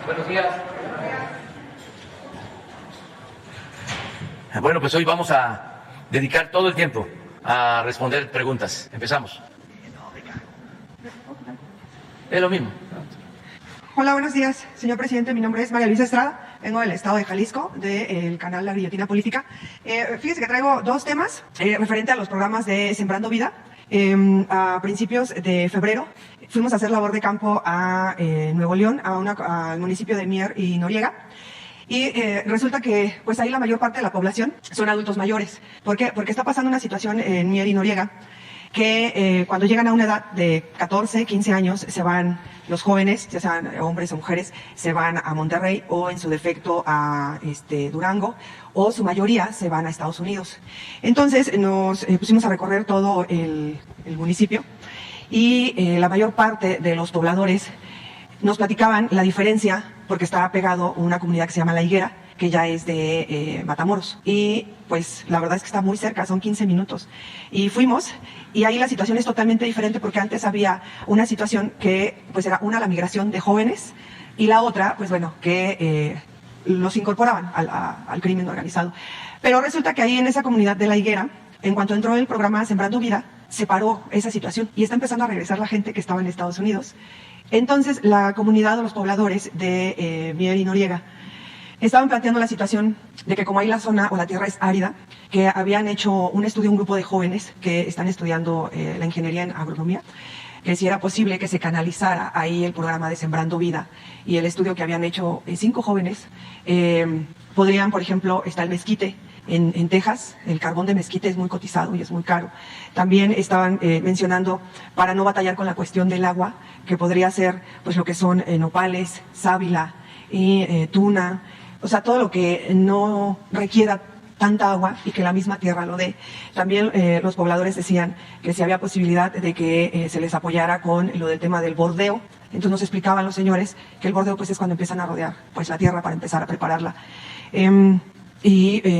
Buenos días. Bueno, pues hoy vamos a dedicar todo el tiempo a responder preguntas. Empezamos. Es lo mismo. Hola, buenos días, señor presidente. Mi nombre es María Luisa Estrada. Vengo del estado de Jalisco, del canal La Guillotina Política. Fíjese que traigo dos temas referente a los programas de Sembrando Vida. A principios de febrero fuimos a hacer labor de campo a Nuevo León, al municipio de Mier y Noriega. Y resulta que pues ahí la mayor parte de la población son adultos mayores. ¿Por qué? Porque está pasando una situación en Mier y Noriega que cuando llegan a una edad de 14, 15 años se van los jóvenes, ya sean hombres o mujeres, se van a Monterrey o en su defecto a Durango, o su mayoría se van a Estados Unidos. Entonces nos pusimos a recorrer todo el municipio y la mayor parte de los pobladores nos platicaban la diferencia, porque estaba pegado una comunidad que se llama La Higuera, que ya es de Matamoros. Y pues la verdad es que está muy cerca, son 15 minutos. Y fuimos, y ahí la situación es totalmente diferente, porque antes había una situación que pues era la migración de jóvenes, y la otra, pues bueno, que los incorporaban al crimen organizado. Pero resulta que ahí en esa comunidad de La Higuera, en cuanto entró el programa Sembrando Vida, se paró esa situación y está empezando a regresar la gente que estaba en Estados Unidos. Entonces la comunidad o los pobladores de Mier y Noriega estaban planteando la situación de que como ahí la zona o la tierra es árida, que habían hecho un estudio, un grupo de jóvenes que están estudiando la ingeniería en agronomía, que si era posible que se canalizara ahí el programa de Sembrando Vida, y el estudio que habían hecho 5 jóvenes, podrían, por ejemplo, está el mezquite en Texas, el carbón de mezquite es muy cotizado y es muy caro. También estaban mencionando, para no batallar con la cuestión del agua, que podría ser pues lo que son nopales, sábila y tuna, o sea, todo lo que no requiera tanta agua y que la misma tierra lo dé. También los pobladores decían que si había posibilidad de que se les apoyara con lo del tema del bordeo. Entonces nos explicaban los señores que el bordeo pues es cuando empiezan a rodear pues la tierra para empezar a prepararla.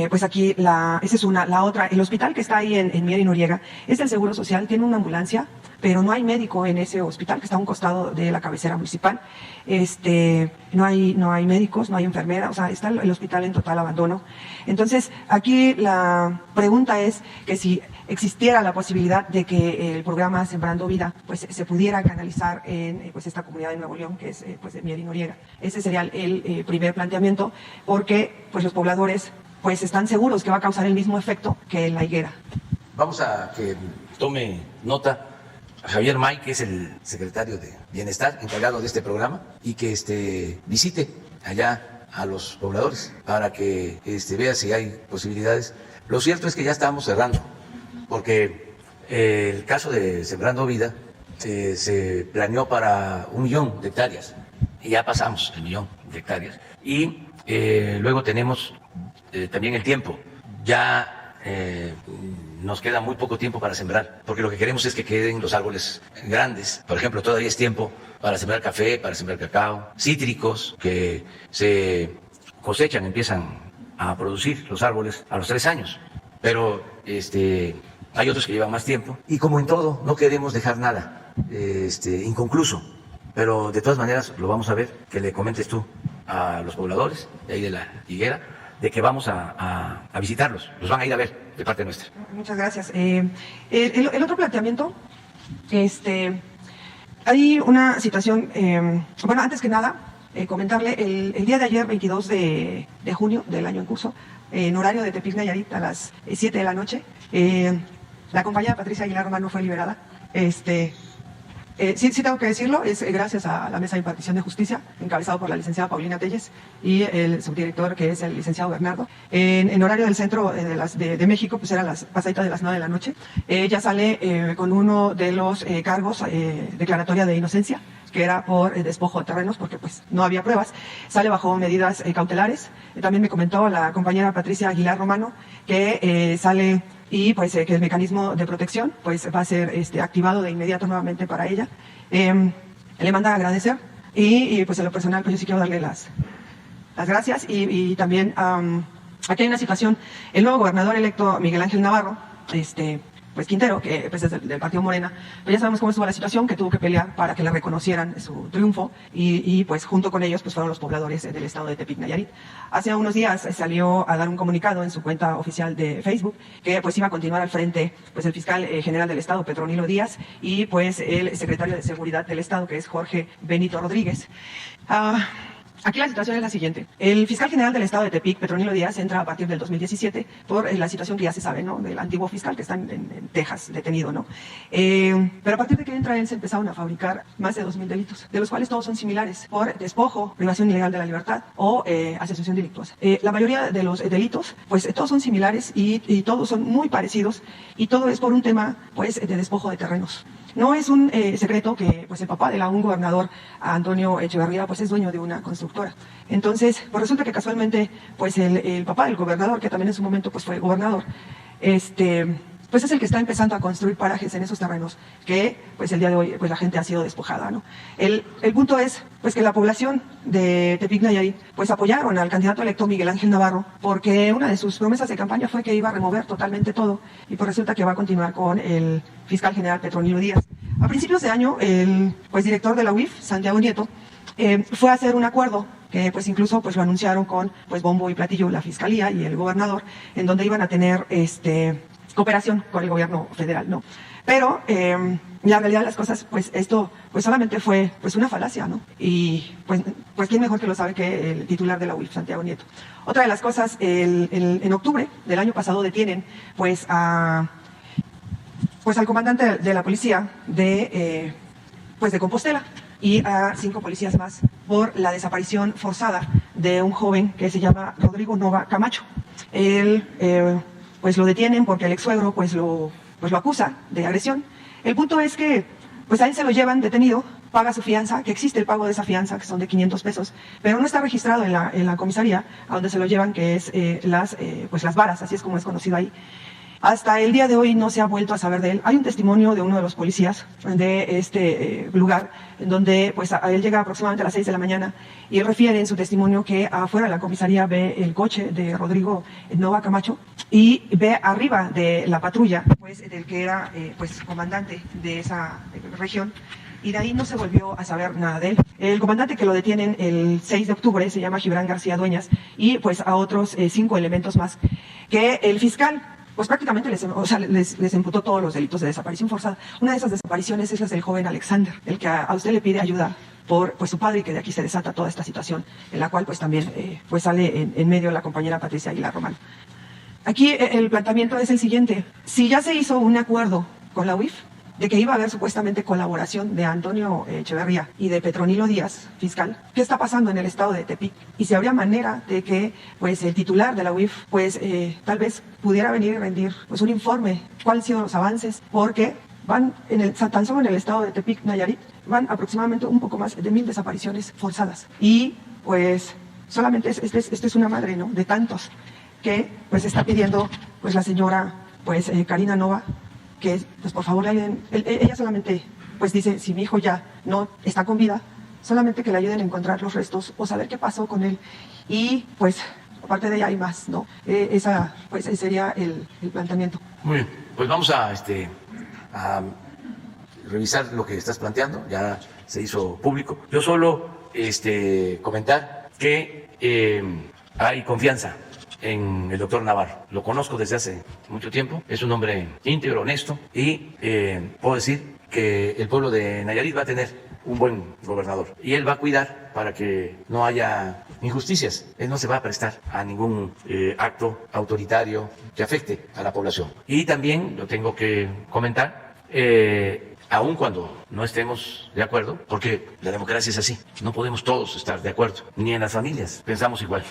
Pues aquí, esa es una. La otra, el hospital que está ahí en Mier y Noriega es del Seguro Social, tiene una ambulancia, pero no hay médico en ese hospital que está a un costado de la cabecera municipal. No hay médicos, no hay enfermera, o sea, está el hospital en total abandono. Entonces, aquí la pregunta es que si existiera la posibilidad de que el programa Sembrando Vida pues se pudiera canalizar en pues esta comunidad de Nuevo León, que es pues de Mier y Noriega. Ese sería el primer planteamiento, porque pues los pobladores pues están seguros que va a causar el mismo efecto que en La Higuera. Vamos a que tome nota a Javier May, que es el secretario de Bienestar, encargado de este programa, y que visite allá a los pobladores para que vea si hay posibilidades. Lo cierto es que ya estamos cerrando, porque el caso de Sembrando Vida se planeó para 1 millón de hectáreas y ya pasamos el 1 millón de hectáreas. Y luego tenemos también el tiempo. Ya nos queda muy poco tiempo para sembrar, porque lo que queremos es que queden los árboles grandes. Por ejemplo, todavía es tiempo para sembrar café, para sembrar cacao, cítricos que se cosechan, empiezan a producir los árboles a los 3 años. Pero hay otros que llevan más tiempo. Y como en todo, no queremos dejar nada inconcluso. Pero de todas maneras lo vamos a ver, que le comentes tú a los pobladores de ahí de la Higuera de que vamos a visitarlos, los van a ir a ver de parte nuestra. Muchas gracias. El otro planteamiento, hay una situación, bueno, antes que nada, comentarle, el día de ayer, 22 de junio del año en curso, en horario de Tepic Nayarit, a las 7 de la noche, la compañera Patricia Aguilar Romano fue liberada. Sí tengo que decirlo, es gracias a la Mesa de Impartición de Justicia, encabezado por la licenciada Paulina Telles y el subdirector, que es el licenciado Bernardo. En horario del centro de México, pues eran las pasaditas de las 9 de la noche. Ella sale con uno de los cargos, declaratoria de inocencia, que era por despojo de terrenos, porque pues no había pruebas. Sale bajo medidas cautelares. También me comentó la compañera Patricia Aguilar Romano que sale y pues que el mecanismo de protección pues va a ser activado de inmediato nuevamente para ella. Le manda a agradecer y pues en lo personal pues yo sí quiero darle las gracias y también aquí hay una situación. El nuevo gobernador electo Miguel Ángel Navarro, pues Quintero, que pues es del partido Morena, pues ya sabemos cómo estuvo la situación, que tuvo que pelear para que le reconocieran su triunfo y pues junto con ellos pues fueron los pobladores del estado de Tepic Nayarit. Hace unos días salió a dar un comunicado en su cuenta oficial de Facebook que pues iba a continuar al frente pues el fiscal general del estado, Petronilo Díaz, y pues el secretario de Seguridad del estado, que es Jorge Benito Rodríguez. Aquí la situación es la siguiente. El fiscal general del estado de Tepic, Petronilo Díaz, entra a partir del 2017 por la situación que ya se sabe, ¿no? Del antiguo fiscal que está en Texas detenido, ¿no? Pero a partir de que entra él se empezaron a fabricar más de 2,000 delitos, de los cuales todos son similares, por despojo, privación ilegal de la libertad o asociación delictuosa. La mayoría de los delitos, pues todos son similares y todos son muy parecidos y todo es por un tema, pues, de despojo de terrenos. No es un secreto que pues el papá de un gobernador, Antonio Echeverría, pues es dueño de una constructora. Entonces, pues resulta que casualmente pues el papá del gobernador, que también en su momento pues fue gobernador, pues es el que está empezando a construir parajes en esos terrenos que pues el día de hoy pues la gente ha sido despojada, ¿no? El punto es pues que la población de Tepic Nayarit pues apoyaron al candidato electo Miguel Ángel Navarro porque una de sus promesas de campaña fue que iba a remover totalmente todo y pues resulta que va a continuar con el fiscal general Petronilo Díaz. A principios de año el pues director de la UIF, Santiago Nieto, fue a hacer un acuerdo que pues incluso pues lo anunciaron con pues bombo y platillo la fiscalía y el gobernador, en donde iban a tener cooperación con el gobierno federal, ¿no? Pero la realidad de las cosas, pues esto pues solamente fue pues una falacia, ¿no? Y pues quién mejor que lo sabe que el titular de la UIF, Santiago Nieto. Otra de las cosas, en octubre del año pasado detienen pues al comandante de la policía de Compostela y a 5 policías más por la desaparición forzada de un joven que se llama Rodrigo Nova Camacho. Él pues lo detienen porque el ex suegro pues lo acusa de agresión. El punto es que pues a él se lo llevan detenido, paga su fianza, que existe el pago de esa fianza, que son de 500 pesos, pero no está registrado en la comisaría a donde se lo llevan, que es las varas, así es como es conocido ahí. Hasta el día de hoy no se ha vuelto a saber de él. Hay un testimonio de uno de los policías de este lugar, en donde pues a él llega aproximadamente a las 6 de la mañana y él refiere en su testimonio que afuera de la comisaría ve el coche de Rodrigo Nova Camacho y ve arriba de la patrulla pues del que era comandante de esa región. Y de ahí no se volvió a saber nada de él. El comandante que lo detienen el 6 de octubre se llama Gibran García Dueñas y pues a otros 5 elementos más que el fiscal pues prácticamente les imputó todos los delitos de desaparición forzada. Una de esas desapariciones es la del joven Alexander, el que a usted le pide ayuda por pues su padre y que de aquí se desata toda esta situación, en la cual pues también pues sale en medio la compañera Patricia Aguilar Romano. Aquí el planteamiento es el siguiente: si ya se hizo un acuerdo con la UIF de que iba a haber supuestamente colaboración de Antonio Echeverría y de Petronilo Díaz, fiscal, ¿qué está pasando en el estado de Tepic? Y si habría manera de que pues el titular de la UIF pues tal vez pudiera venir y rendir pues un informe, cuáles han sido los avances, porque van tan solo en el estado de Tepic Nayarit van aproximadamente un poco más de 1,000 desapariciones forzadas y pues solamente esta es una madre, ¿no?, de tantos que pues está pidiendo pues la señora pues Karina Nova que pues por favor le ayuden. Ella solamente pues dice, si mi hijo ya no está con vida, solamente que le ayuden a encontrar los restos o saber qué pasó con él. Y pues aparte de ella hay más, ¿no? Esa pues sería el planteamiento. Muy bien, pues vamos a revisar lo que estás planteando, ya se hizo público. Yo solo comentar que hay confianza en el doctor Navarro. Lo conozco desde hace mucho tiempo, es un hombre íntegro, honesto, y puedo decir que el pueblo de Nayarit va a tener un buen gobernador y él va a cuidar para que no haya injusticias. Él no se va a prestar a ningún acto autoritario que afecte a la población. Y también lo tengo que comentar, aun cuando no estemos de acuerdo, porque la democracia es así, no podemos todos estar de acuerdo, ni en las familias pensamos igual.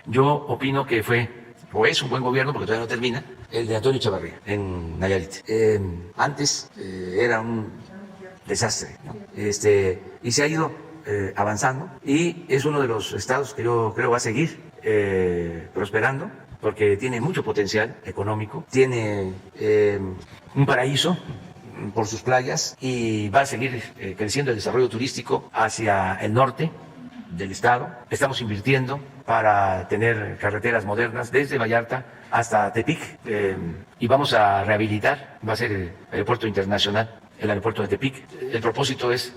Yo opino que fue o es un buen gobierno, porque todavía no termina, el de Antonio Echevarría en Nayarit. Antes era un desastre, ¿no? Y se ha ido avanzando y es uno de los estados que yo creo va a seguir prosperando, porque tiene mucho potencial económico, tiene un paraíso por sus playas y va a seguir creciendo el desarrollo turístico hacia el norte del estado. Estamos invirtiendo para tener carreteras modernas desde Vallarta hasta Tepic y vamos a rehabilitar, va a ser el aeropuerto internacional, el aeropuerto de Tepic. El propósito es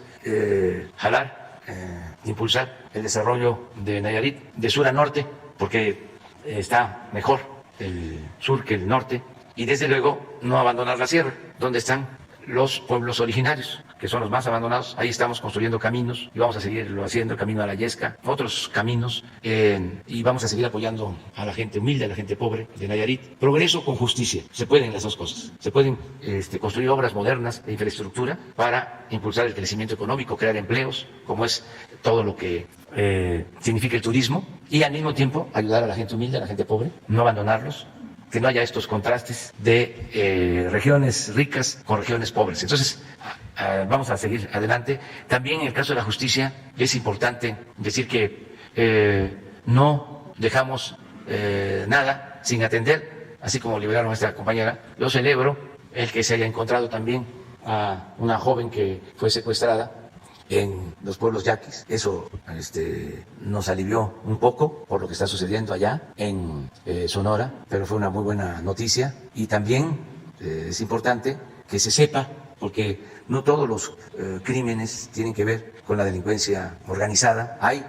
impulsar el desarrollo de Nayarit de sur a norte, porque está mejor el sur que el norte, y desde luego no abandonar la sierra, donde están los pueblos originarios, que son los más abandonados. Ahí estamos construyendo caminos y vamos a seguirlo haciendo, el camino a la Yesca, otros caminos, y vamos a seguir apoyando a la gente humilde, a la gente pobre de Nayarit. Progreso con justicia, se pueden las dos cosas. Se pueden construir obras modernas de infraestructura para impulsar el crecimiento económico, crear empleos, como es todo lo que significa el turismo, y al mismo tiempo ayudar a la gente humilde, a la gente pobre, no abandonarlos, que no haya estos contrastes de regiones ricas con regiones pobres. Entonces, vamos a seguir adelante. También en el caso de la justicia es importante decir que no dejamos nada sin atender, así como liberaron a esta compañera. Yo celebro el que se haya encontrado también a una joven que fue secuestrada en los pueblos yaquis. Eso nos alivió un poco por lo que está sucediendo allá en Sonora, pero fue una muy buena noticia. Y también es importante que se sepa, porque no todos los crímenes tienen que ver con la delincuencia organizada. Hay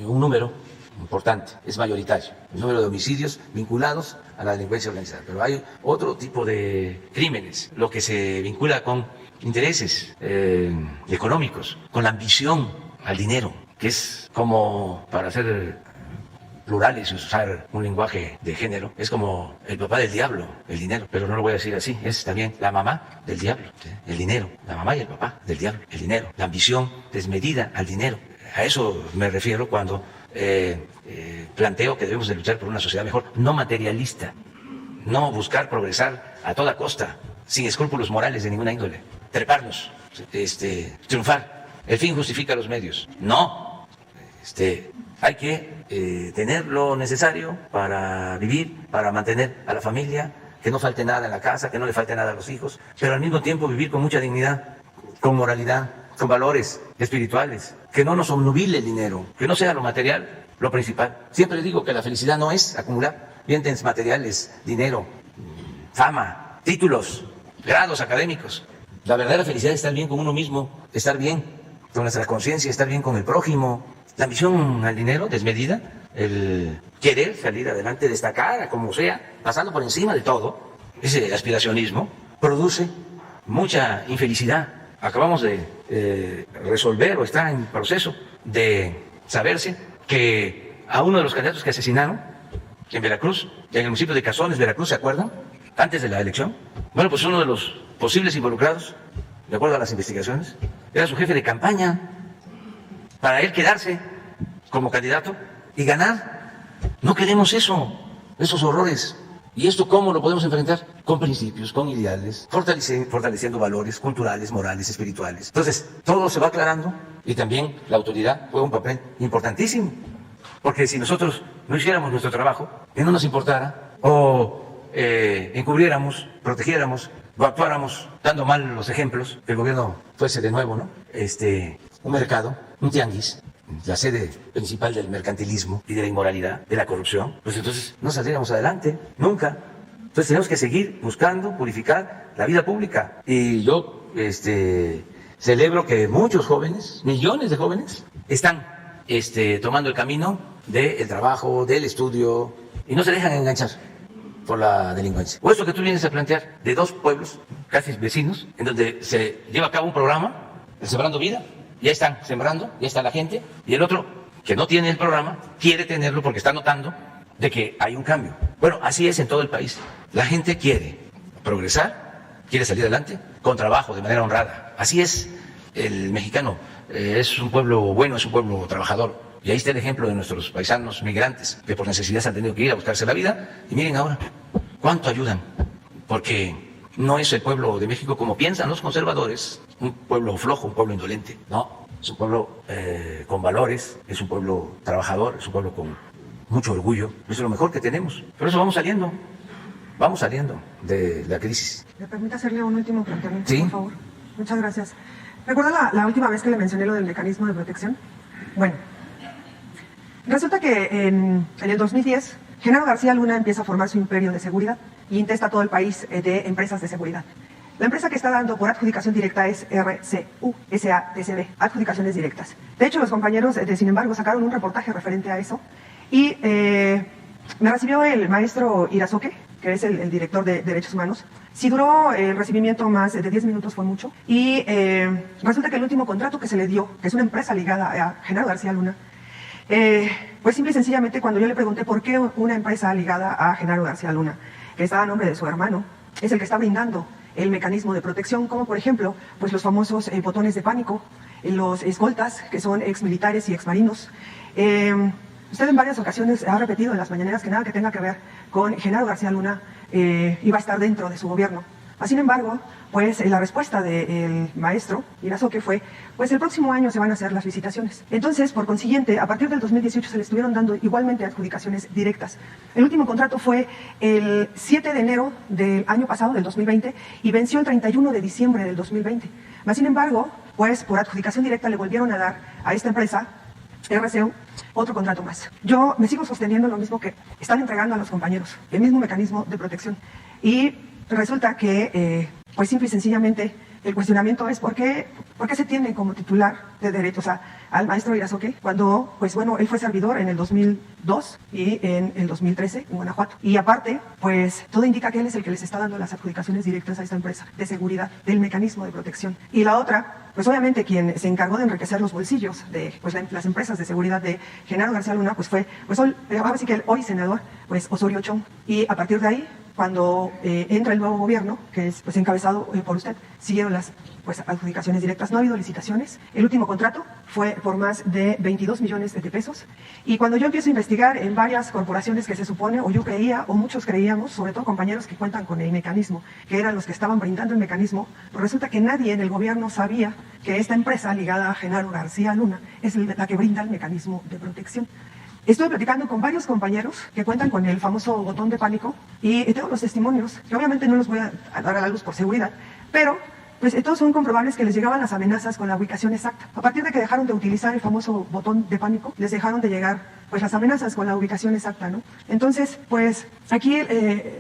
un número importante, es mayoritario, el número de homicidios vinculados a la delincuencia organizada, pero hay otro tipo de crímenes, lo que se vincula con intereses económicos, con la ambición al dinero, que es como, para ser plurales y usar un lenguaje de género, es como el papá del diablo, el dinero, pero no lo voy a decir así, es también la mamá del diablo, ¿sí? El dinero, la mamá y el papá del diablo, el dinero, la ambición desmedida al dinero. A eso me refiero cuando planteo que debemos de luchar por una sociedad mejor, no materialista, no buscar progresar a toda costa, sin escrúpulos morales de ninguna índole, treparnos, triunfar. El fin justifica los medios. No, hay que tener lo necesario para vivir, para mantener a la familia, que no falte nada en la casa, que no le falte nada a los hijos, pero al mismo tiempo vivir con mucha dignidad, con moralidad, con valores espirituales, que no nos obnubile el dinero, que no sea lo material lo principal. Siempre digo que la felicidad no es acumular bienes materiales, dinero, fama, títulos, grados académicos. La verdadera felicidad es estar bien con uno mismo, estar bien con nuestra conciencia, estar bien con el prójimo. La ambición al dinero desmedida, el querer salir adelante, destacar, como sea, pasando por encima de todo, ese aspiracionismo produce mucha infelicidad. Acabamos de resolver, o está en proceso de saberse, que a uno de los candidatos que asesinaron en Veracruz, en el municipio de Cazones, Veracruz, ¿se acuerdan? Antes de la elección. Bueno, pues uno de los posibles involucrados, de acuerdo a las investigaciones, era su jefe de campaña, para él quedarse como candidato y ganar. No queremos eso, esos horrores. ¿Y esto cómo lo podemos enfrentar? Con principios, con ideales, fortaleciendo valores culturales, morales, espirituales. Entonces, todo se va aclarando y también la autoridad juega un papel importantísimo. Porque si nosotros no hiciéramos nuestro trabajo, que no nos importara, o encubriéramos, protegiéramos, o actuáramos dando mal los ejemplos, que el gobierno fuese de nuevo, ¿no? Un mercado, un tianguis, la sede principal del mercantilismo y de la inmoralidad, de la corrupción, pues entonces no saldríamos adelante, nunca. Entonces tenemos que seguir buscando purificar la vida pública. Y yo celebro que muchos jóvenes, millones de jóvenes, están tomando el camino del trabajo, del estudio, y no se dejan enganchar por la delincuencia. O eso que tú vienes a plantear, de dos pueblos casi vecinos, en donde se lleva a cabo un programa, el Sembrando Vida, ya están sembrando, ya está la gente, y el otro, que no tiene el programa, quiere tenerlo porque está notando de que hay un cambio. Bueno, así es en todo el país. La gente quiere progresar, quiere salir adelante, con trabajo, de manera honrada. Así es el mexicano. Es un pueblo bueno, es un pueblo trabajador. Y ahí está el ejemplo de nuestros paisanos migrantes que por necesidad han tenido que ir a buscarse la vida. Y miren ahora, cuánto ayudan. Porque no es el pueblo de México como piensan los conservadores, un pueblo flojo, un pueblo indolente. No, es un pueblo con valores, es un pueblo trabajador, es un pueblo con mucho orgullo. Eso es lo mejor que tenemos. Por eso vamos saliendo de la crisis. ¿Me permite hacerle un último planteamiento, ¿Sí? por favor? Muchas gracias. ¿Recuerda la última vez que le mencioné lo del mecanismo de protección? Bueno, resulta que en el 2010, Genaro García Luna empieza a formar su imperio de seguridad y intesta todo el país de empresas de seguridad. La empresa que está dando por adjudicación directa es RCU, SATCB, adjudicaciones directas. De hecho, los compañeros de Sin embargo sacaron un reportaje referente a eso y me recibió el maestro Irazoque, que es el director de Derechos Humanos. Si duró el recibimiento más de 10 minutos fue mucho y resulta que el último contrato que se le dio, que es una empresa ligada a Genaro García Luna, pues simple y sencillamente cuando yo le pregunté por qué una empresa ligada a Genaro García Luna, que está a nombre de su hermano, es el que está brindando el mecanismo de protección, como por ejemplo pues los famosos botones de pánico, los escoltas, que son exmilitares y exmarinos. Usted en varias ocasiones ha repetido en las mañaneras que nada que tenga que ver con Genaro García Luna iba a estar dentro de su gobierno. Sin embargo, pues la respuesta del maestro Irazoque fue, pues el próximo año se van a hacer las licitaciones. Entonces, por consiguiente, a partir del 2018 se le estuvieron dando igualmente adjudicaciones directas. El último contrato fue el 7 de enero del año pasado, del 2020, y venció el 31 de diciembre del 2020. Sin embargo, pues por adjudicación directa le volvieron a dar a esta empresa RCU otro contrato más. Yo me sigo sosteniendo lo mismo, que están entregando a los compañeros el mismo mecanismo de protección y resulta que pues simple y sencillamente el cuestionamiento es ¿por qué se tiene como titular de derechos al maestro Irazoque cuando, pues bueno, él fue servidor en el 2002 y en el 2013 en Guanajuato? Y aparte, pues todo indica que él es el que les está dando las adjudicaciones directas a esta empresa de seguridad, del mecanismo de protección. Y la otra, pues obviamente quien se encargó de enriquecer los bolsillos de pues, las empresas de seguridad de Genaro García Luna, pues fue, pues ahora sí que el hoy senador, pues Osorio Chong. Y a partir de ahí, cuando entra el nuevo gobierno, que es pues encabezado por usted, siguieron las pues adjudicaciones directas. No ha habido licitaciones. El último contrato fue por más de 22 millones de pesos. Y cuando yo empiezo a investigar en varias corporaciones que se supone, o yo creía, o muchos creíamos, sobre todo compañeros que cuentan con el mecanismo, que eran los que estaban brindando el mecanismo, pues resulta que nadie en el gobierno sabía que esta empresa ligada a Genaro García Luna es la que brinda el mecanismo de protección. Estuve platicando con varios compañeros que cuentan con el famoso botón de pánico y tengo los testimonios, que obviamente no los voy a dar a la luz por seguridad, pero pues todos son comprobables que les llegaban las amenazas con la ubicación exacta. A partir de que dejaron de utilizar el famoso botón de pánico, les dejaron de llegar pues las amenazas con la ubicación exacta, ¿no? Entonces, pues aquí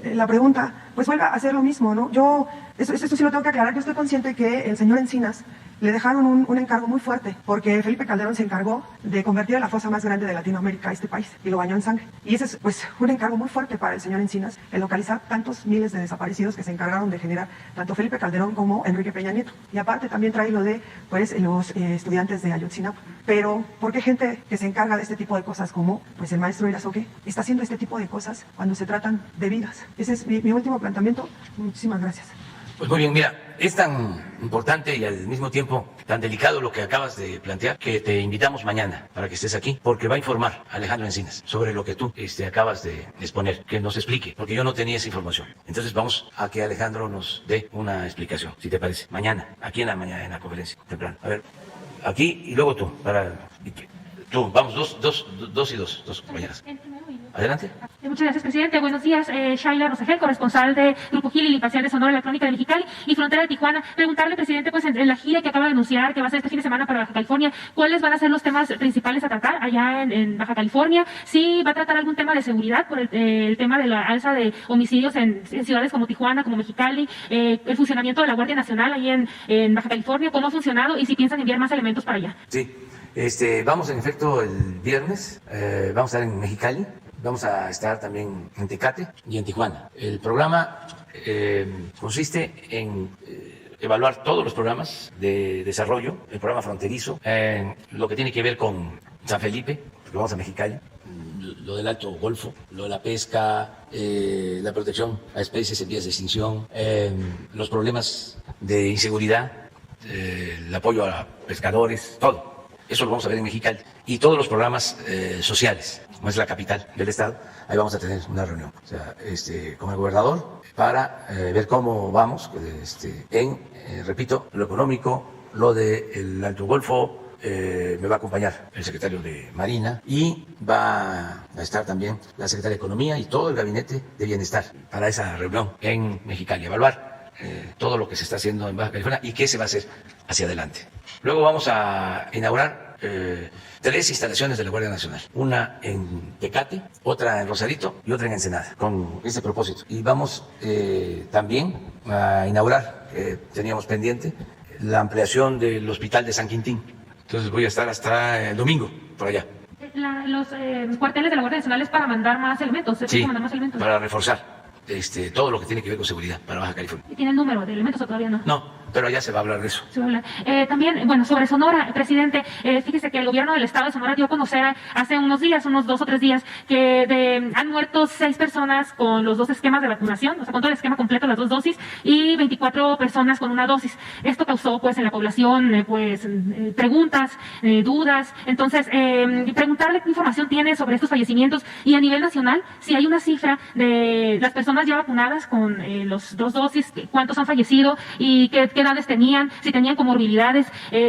la pregunta, pues vuelve a ser lo mismo, ¿no? Yo, esto sí lo tengo que aclarar, yo estoy consciente que el señor Encinas le dejaron un encargo muy fuerte, porque Felipe Calderón se encargó de convertir a la fosa más grande de Latinoamérica a este país, y lo bañó en sangre. Y ese es pues un encargo muy fuerte para el señor Encinas, el localizar tantos miles de desaparecidos que se encargaron de generar tanto Felipe Calderón como Enrique Peña Nieto. Y aparte también trae lo de pues los estudiantes de Ayotzinapa. Pero, ¿por qué gente que se encarga de este tipo de cosas como pues el maestro Irazoque está haciendo este tipo de cosas cuando se tratan de vidas? Ese es mi último planteamiento. Muchísimas gracias. Pues muy bien, mira, es tan importante y al mismo tiempo tan delicado lo que acabas de plantear que te invitamos mañana para que estés aquí, porque va a informar Alejandro Encinas sobre lo que tú acabas de exponer, que nos explique, porque yo no tenía esa información. Entonces vamos a que Alejandro nos dé una explicación, si te parece, mañana, aquí en la mañana, en la conferencia, temprano. A ver, aquí y luego tú, tú, vamos, dos compañeras. Adelante. Muchas gracias, presidente. Buenos días, Shaila Rosagel, corresponsal de Grupo Gil y Imparcial de Sonora Electrónica de Mexicali y Frontera de Tijuana. Preguntarle, presidente, pues en la gira que acaba de anunciar que va a ser este fin de semana para Baja California, ¿cuáles van a ser los temas principales a tratar allá en Baja California? ¿Sí va a tratar algún tema de seguridad por el tema de la alza de homicidios en ciudades como Tijuana, como Mexicali, el funcionamiento de la Guardia Nacional ahí en Baja California, cómo ha funcionado y si piensan enviar más elementos para allá? Sí. Vamos en efecto el viernes, vamos a estar en Mexicali, vamos a estar también en Tecate y en Tijuana. El programa consiste en evaluar todos los programas de desarrollo, el programa fronterizo, lo que tiene que ver con San Felipe, porque vamos a Mexicali, lo del Alto Golfo, lo de la pesca, la protección a especies en vías de extinción, los problemas de inseguridad, el apoyo a pescadores, todo. Eso lo vamos a ver en Mexicali. Y todos los programas sociales, como es la capital del estado, ahí vamos a tener una reunión, o sea, con el gobernador para ver cómo vamos repito, lo económico, lo del Alto Golfo. Me va a acompañar el secretario de Marina y va a estar también la secretaria de Economía y todo el gabinete de bienestar para esa reunión en Mexicali, evaluar todo lo que se está haciendo en Baja California y qué se va a hacer hacia adelante. Luego vamos a inaugurar 3 instalaciones de la Guardia Nacional, una en Tecate, otra en Rosarito y otra en Ensenada, con este propósito. Y vamos también a inaugurar, teníamos pendiente, la ampliación del Hospital de San Quintín. Entonces voy a estar hasta el domingo por allá. Los cuarteles de la Guardia Nacional es para mandar más elementos. Sí, mandar más elementos. Para reforzar todo lo que tiene que ver con seguridad para Baja California. ¿Y tiene el número de elementos o todavía no? No, pero allá se va a hablar de eso. Se va a hablar. También, bueno, sobre Sonora, presidente, fíjese que el gobierno del estado de Sonora dio a conocer hace unos días, unos 2 o 3 días, que han muerto 6 personas con los 2 esquemas de vacunación, o sea, con todo el esquema completo, las 2 dosis, y 24 personas con una dosis. Esto causó, pues, en la población, preguntas, dudas. Entonces, preguntarle qué información tiene sobre estos fallecimientos y a nivel nacional, si hay una cifra de las personas ya vacunadas con los 2 dosis, cuántos han fallecido y qué edades tenían, si tenían comorbilidades.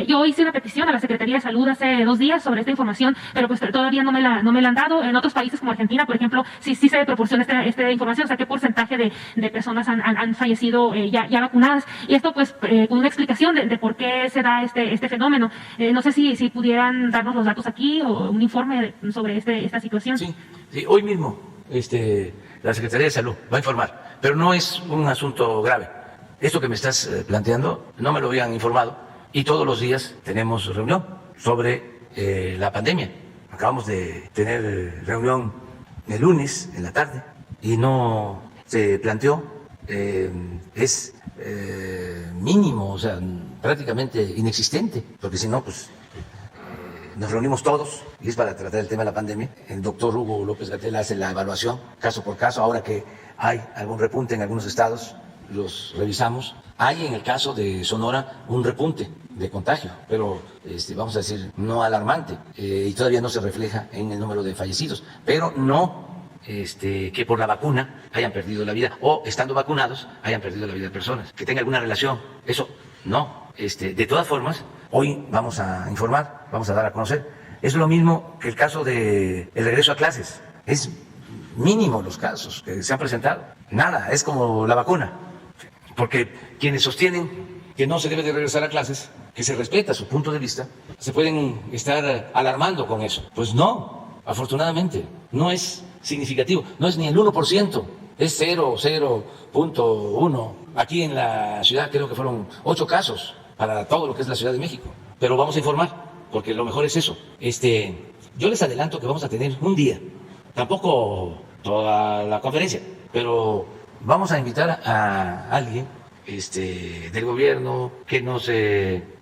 Yo hice una petición a la Secretaría de Salud hace 2 días sobre esta información, pero pues todavía no me la han dado. En otros países como Argentina, por ejemplo, sí se proporciona esta información, o sea, qué porcentaje de personas han fallecido ya vacunadas. Y esto pues con una explicación de por qué se da este fenómeno. No sé si pudieran darnos los datos aquí o un informe sobre esta situación. Sí, hoy mismo la Secretaría de Salud va a informar, pero no es un asunto grave. Esto que me estás planteando no me lo habían informado y todos los días tenemos reunión sobre la pandemia. Acabamos de tener reunión el lunes en la tarde y no se planteó, es mínimo, o sea, prácticamente inexistente, porque si no, pues nos reunimos todos y es para tratar el tema de la pandemia. El doctor Hugo López-Gatell hace la evaluación caso por caso. Ahora que hay algún repunte en algunos estados, los revisamos. Hay en el caso de Sonora un repunte de contagio, pero vamos a decir no alarmante, y todavía no se refleja en el número de fallecidos, pero no que por la vacuna hayan perdido la vida o estando vacunados hayan perdido la vida de personas, que tenga alguna relación. Eso no. De todas formas, hoy vamos a informar, vamos a dar a conocer. Es lo mismo que el caso del regreso a clases. Es mínimo los casos que se han presentado. Nada, es como la vacuna. Porque quienes sostienen que no se debe de regresar a clases, que se respeta su punto de vista, se pueden estar alarmando con eso. Pues no, afortunadamente, no es significativo, no es ni el 1%, es 0.1. Aquí en la ciudad creo que fueron 8 casos para todo lo que es la Ciudad de México. Pero vamos a informar, porque lo mejor es eso. Yo les adelanto que vamos a tener un día, tampoco toda la conferencia, pero vamos a invitar a alguien del gobierno que nos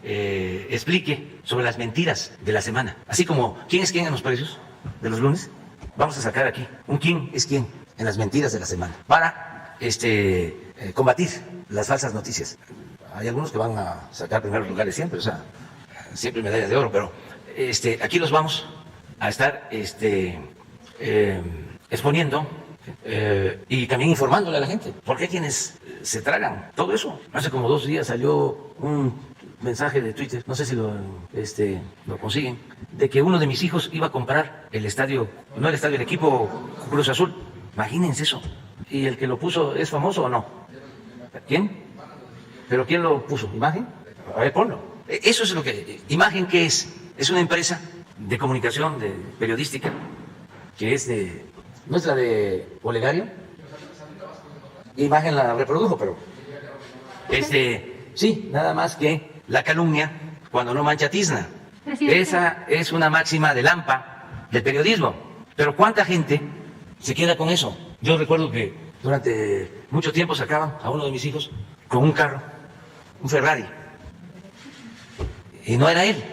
explique sobre las mentiras de la semana. Así como quién es quién en los precios de los lunes, vamos a sacar aquí un quién es quién en las mentiras de la semana para combatir las falsas noticias. Hay algunos que van a sacar primeros lugares siempre, o sea, siempre medallas de oro, pero aquí los vamos a estar exponiendo y también informándole a la gente. ¿Por qué quienes se tragan todo eso? Hace como 2 días salió un mensaje de Twitter, no sé si lo consiguen, de que uno de mis hijos iba a comprar el estadio, no el estadio, el equipo Cruz Azul. Imagínense eso. ¿Y el que lo puso es famoso o no? ¿Quién? ¿Pero quién lo puso? ¿Imagen? A ver, ponlo. Eso es lo que... ¿Imagen qué es? Es una empresa de comunicación, de periodística, que es de... ¿No es la de Olegario? Imagen la reprodujo, pero... sí, nada más que la calumnia cuando no mancha tizna. Presidente. Esa es una máxima de Lampa, del periodismo. Pero ¿cuánta gente se queda con eso? Yo recuerdo que durante mucho tiempo sacaban a uno de mis hijos con un carro, un Ferrari, y no era él.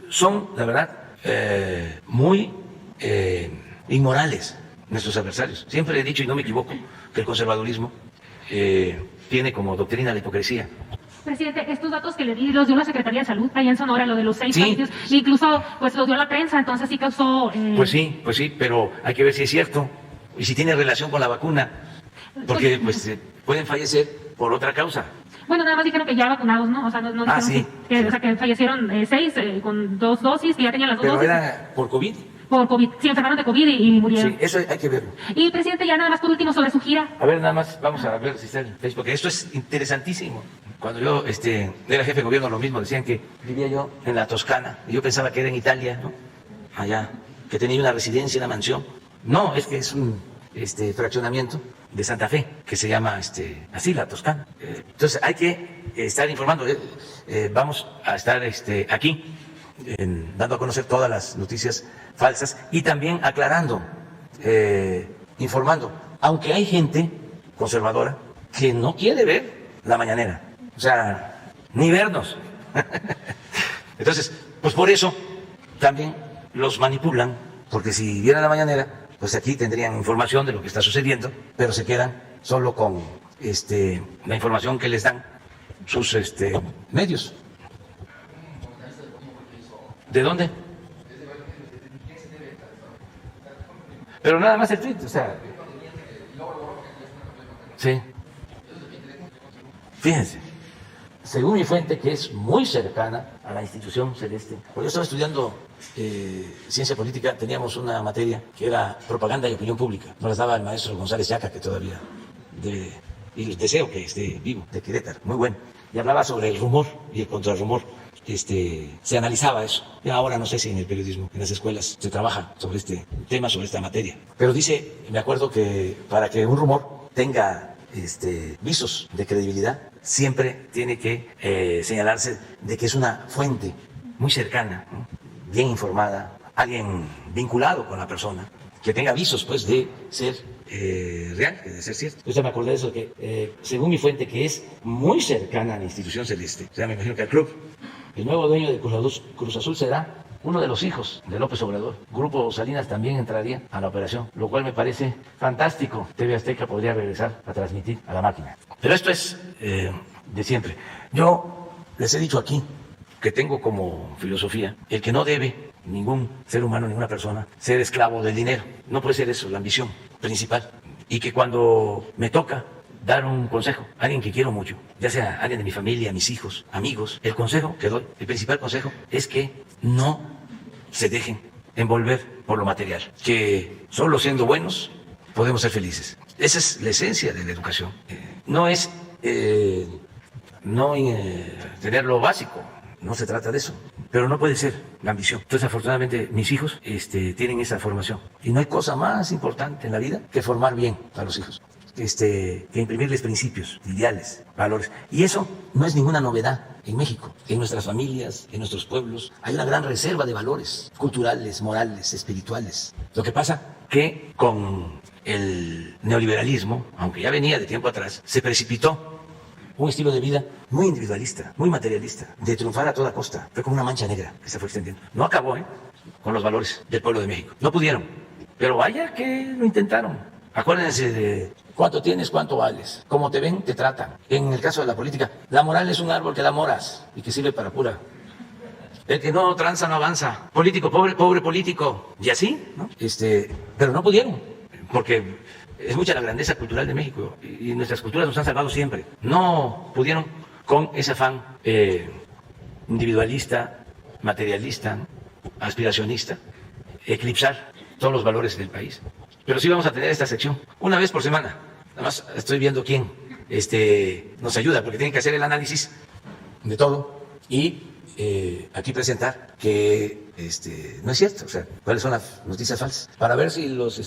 Son, la verdad, muy inmorales nuestros adversarios. Siempre he dicho, y no me equivoco, que el conservadurismo tiene como doctrina la hipocresía. Presidente, estos datos que le di los dio la Secretaría de Salud allá en Sonora, lo de los 6 Sí. fallecidos, incluso pues los dio la prensa, entonces sí causó... Pues sí, pero hay que ver si es cierto y si tiene relación con la vacuna, porque pues pueden fallecer por otra causa. Bueno, nada más dijeron que ya vacunados, ¿no? O sea, no dijeron sí. o sea, que fallecieron 6 con 2 dosis, que ya tenían las 2 Pero dosis. era por COVID. Por COVID, sí, enfermaron de COVID y murieron. Sí, eso hay que verlo. Y presidente, ya nada más por último sobre su gira. A ver, nada más, vamos a ver si está en Facebook, porque esto es interesantísimo. Cuando yo era jefe de gobierno, lo mismo, decían que vivía yo en la Toscana, y yo pensaba que era en Italia, ¿no? Allá, que tenía una residencia, una mansión. No, es que es un fraccionamiento de Santa Fe, que se llama así, la Toscana. Entonces hay que estar informando. Vamos a estar aquí, dando a conocer todas las noticias falsas y también aclarando, informando. Aunque hay gente conservadora que no quiere ver la mañanera, o sea, ni vernos. Entonces, pues por eso también los manipulan, porque si vieran la mañanera, pues aquí tendrían información de lo que está sucediendo, pero se quedan solo con la información que les dan sus medios. ¿De dónde? Pero nada más el tweet, o sea. Sí. Fíjense, según mi fuente, que es muy cercana a la institución celeste, porque yo estaba estudiando ciencia política, teníamos una materia que era propaganda y opinión pública. Nos las daba el maestro González Yaca, que todavía, y deseo que esté vivo, de Querétaro, muy bueno. Y hablaba sobre el rumor y el contrarrumor. Se analizaba eso. Y ahora no sé si en el periodismo, en las escuelas, se trabaja sobre este tema, sobre esta materia. Pero dice, me acuerdo que para que un rumor tenga visos de credibilidad, siempre tiene que señalarse de que es una fuente muy cercana, ¿no? Bien informada, alguien vinculado con la persona, que tenga visos pues de ser real, de ser cierto. Yo me acordé de eso, que según mi fuente, que es muy cercana a la institución celeste, o sea, me imagino que al club, el nuevo dueño de Cruz Azul será uno de los hijos de López Obrador. Grupo Salinas también entraría a la operación, lo cual me parece fantástico. TV Azteca podría regresar a transmitir a la máquina. Pero esto es de siempre. Yo les he dicho aquí que tengo como filosofía el que no debe ningún ser humano, ninguna persona, ser esclavo del dinero. No puede ser eso la ambición principal. Y que cuando me toca dar un consejo a alguien que quiero mucho, ya sea alguien de mi familia, mis hijos, amigos, el consejo que doy, el principal consejo, es que no se dejen envolver por lo material, que solo siendo buenos podemos ser felices. Esa es la esencia de la educación. No es tener lo básico, no se trata de eso, pero no puede ser la ambición. Entonces, afortunadamente, mis hijos tienen esa formación. Y no hay cosa más importante en la vida que formar bien a los hijos. Que imprimirles principios, ideales, valores. Y eso no es ninguna novedad en México. En nuestras familias, en nuestros pueblos, hay una gran reserva de valores culturales, morales, espirituales. Lo que pasa que con el neoliberalismo, aunque ya venía de tiempo atrás, se precipitó un estilo de vida muy individualista, muy materialista, de triunfar a toda costa. Fue como una mancha negra que se fue extendiendo. No acabó con los valores del pueblo de México. No pudieron, pero vaya que lo intentaron. Acuérdense de cuánto tienes, cuánto vales. Como te ven, te tratan. En el caso de la política, la moral es un árbol que da moras y que sirve para pura. El que no tranza no avanza. Político, pobre político. Y así, ¿no? Pero no pudieron, porque es mucha la grandeza cultural de México y nuestras culturas nos han salvado siempre. No pudieron con ese afán individualista, materialista, aspiracionista, eclipsar todos los valores del país. Pero sí vamos a tener esta sección una vez por semana. Nada más estoy viendo quién nos ayuda, porque tienen que hacer el análisis de todo y aquí presentar que no es cierto, o sea, cuáles son las noticias falsas, para ver si los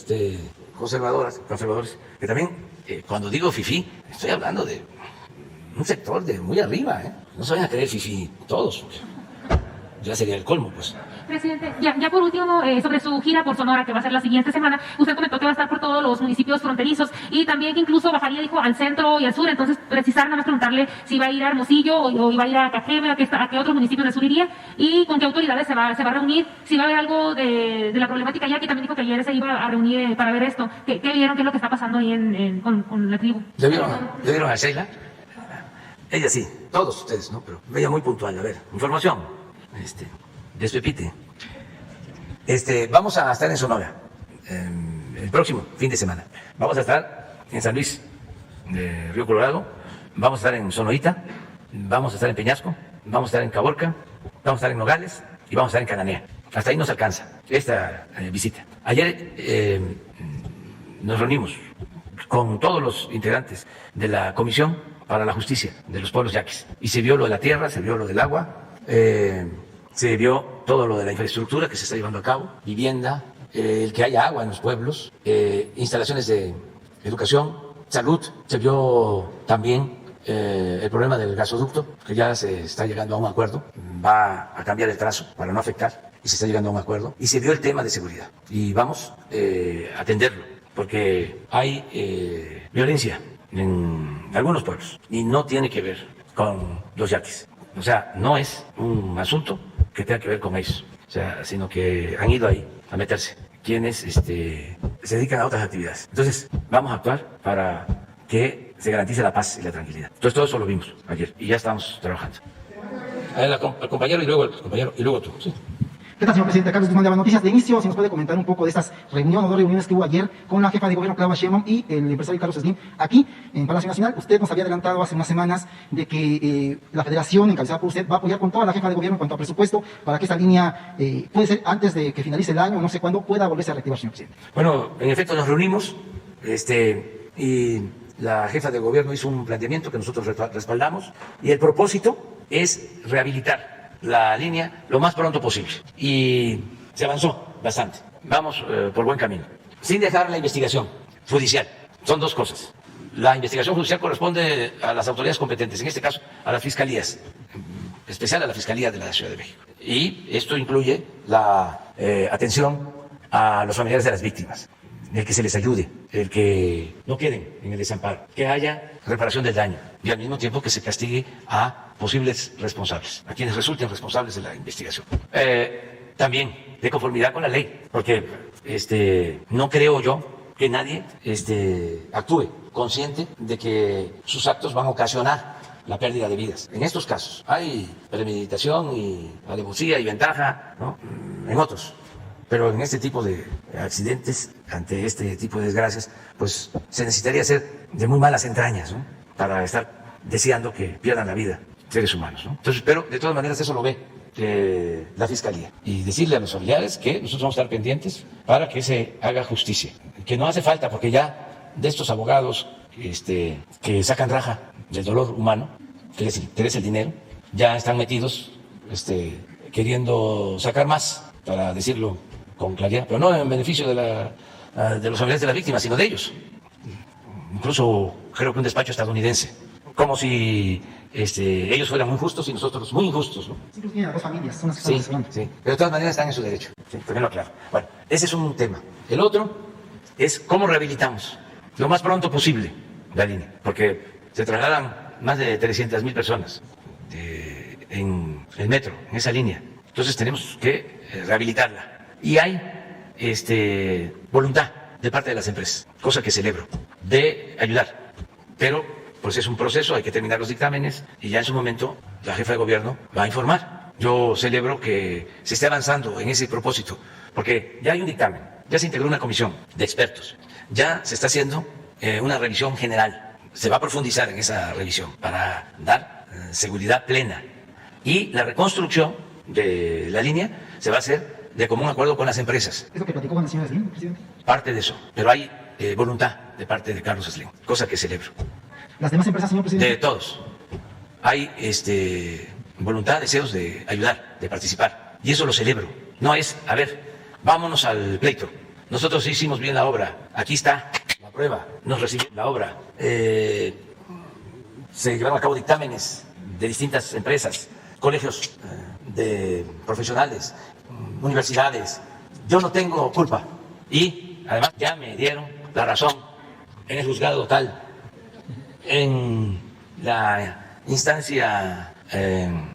conservadores, que también cuando digo fifí, estoy hablando de un sector de muy arriba, no se vayan a creer fifí todos. ya sería el colmo, pues. Presidente, ya por último, sobre su gira por Sonora, que va a ser la siguiente semana, usted comentó que va a estar por todos los municipios fronterizos y también que incluso bajaría, dijo, al centro y al sur. Entonces, precisar, nada más preguntarle si va a ir a Hermosillo o iba a ir a Cajeme, a qué otros municipios del sur iría y con qué autoridades se va a reunir, si va a haber algo de la problemática, ya que también dijo que ayer se iba a reunir para ver esto. ¿Qué vieron? ¿Qué es lo que está pasando ahí con la tribu? ¿Le vieron a Sheila? Ella sí, todos ustedes, ¿no? Pero ella muy puntual. A ver, información. Despepite. Vamos a estar en Sonora el próximo fin de semana. Vamos a estar en San Luis de Río Colorado, vamos a estar en Sonoita, vamos a estar en Peñasco, vamos a estar en Caborca, vamos a estar en Nogales y vamos a estar en Cananea. Hasta ahí nos alcanza esta visita. Ayer nos reunimos con todos los integrantes de la Comisión para la Justicia de los Pueblos Yaquis y se vio lo de la tierra, se vio lo del agua, se vio todo lo de la infraestructura que se está llevando a cabo, vivienda, el que haya agua en los pueblos, instalaciones de educación, salud. Se vio también el problema del gasoducto, que ya se está llegando a un acuerdo, va a cambiar el trazo para no afectar y se está llegando a un acuerdo. Y se vio el tema de seguridad y vamos a atenderlo porque hay violencia en algunos pueblos y no tiene que ver con los yaquis. O sea, no es un asunto que tenga que ver con ellos, o sea, sino que han ido ahí a meterse quienes se dedican a otras actividades. Entonces, vamos a actuar para que se garantice la paz y la tranquilidad. Entonces, todo eso lo vimos ayer y ya estamos trabajando. Al compañero y luego el compañero y luego tú. ¿Sí? ¿Qué tal, señor presidente? Carlos Guzmán de Aba Noticias. De inicio, si nos puede comentar un poco de estas reuniones o dos reuniones que hubo ayer con la jefa de gobierno, Claudia Sheinbaum, y el empresario Carlos Slim, aquí en Palacio Nacional. Usted nos había adelantado hace unas semanas de que la federación, encabezada por usted, va a apoyar con toda la jefa de gobierno en cuanto a presupuesto para que esta línea, puede ser antes de que finalice el año, no sé cuándo, pueda volverse a reactivar, señor presidente. Bueno, en efecto nos reunimos y la jefa de gobierno hizo un planteamiento que nosotros respaldamos y el propósito es rehabilitar la línea lo más pronto posible y se avanzó bastante. Vamos por buen camino, sin dejar la investigación judicial. Son dos cosas. La investigación judicial corresponde a las autoridades competentes, en este caso a las fiscalías, en especial a la Fiscalía de la Ciudad de México. Y esto incluye la atención a los familiares de las víctimas, el que se les ayude, el que no queden en el desamparo, que haya reparación del daño y al mismo tiempo que se castigue a posibles responsables, a quienes resulten responsables de la investigación. También de conformidad con la ley, porque no creo yo que nadie actúe consciente de que sus actos van a ocasionar la pérdida de vidas. En estos casos hay premeditación y alevosía y ventaja, ¿no? En otros. Pero en este tipo de accidentes, ante este tipo de desgracias, pues se necesitaría ser de muy malas entrañas, ¿no? Para estar deseando que pierdan la vida seres humanos, ¿no? Entonces, pero de todas maneras eso lo ve la Fiscalía. Y decirle a los familiares que nosotros vamos a estar pendientes para que se haga justicia. Que no hace falta, porque ya de estos abogados que sacan raja del dolor humano, que les interesa el dinero, ya están metidos queriendo sacar más, para decirlo con claridad, pero no en beneficio de los familiares de las víctimas, sino de ellos. Incluso creo que un despacho estadounidense, como si ellos fueran muy justos y nosotros muy injustos, ¿no? Sí, pues tienen a dos familias, son las que están asesorando. Sí, pero de todas maneras están en su derecho, sí, también lo aclaro. Bueno, ese es un tema. El otro es cómo rehabilitamos lo más pronto posible la línea, porque se trasladan más de 300,000 personas en el metro, en esa línea. Entonces tenemos que rehabilitarla. Y hay voluntad de parte de las empresas, cosa que celebro, de ayudar. Pero pues es un proceso, hay que terminar los dictámenes y ya en su momento la jefa de gobierno va a informar. Yo celebro que se esté avanzando en ese propósito, porque ya hay un dictamen, ya se integró una comisión de expertos, ya se está haciendo una revisión general. Se va a profundizar en esa revisión para dar seguridad plena. Y la reconstrucción de la línea se va a hacer de común acuerdo con las empresas. ¿Es lo que platicó con el señor Slim, presidente? Parte de eso, pero hay voluntad de parte de Carlos Slim, cosa que celebro. ¿Las demás empresas, señor presidente? De todos. Hay voluntad, deseos de ayudar, de participar, y eso lo celebro. No es, a ver, vámonos al pleito. Nosotros hicimos bien la obra, aquí está la prueba, nos recibió la obra. Se llevaron a cabo dictámenes de distintas empresas, colegios de profesionales, universidades. Yo no tengo culpa y además ya me dieron la razón en el juzgado tal, en la instancia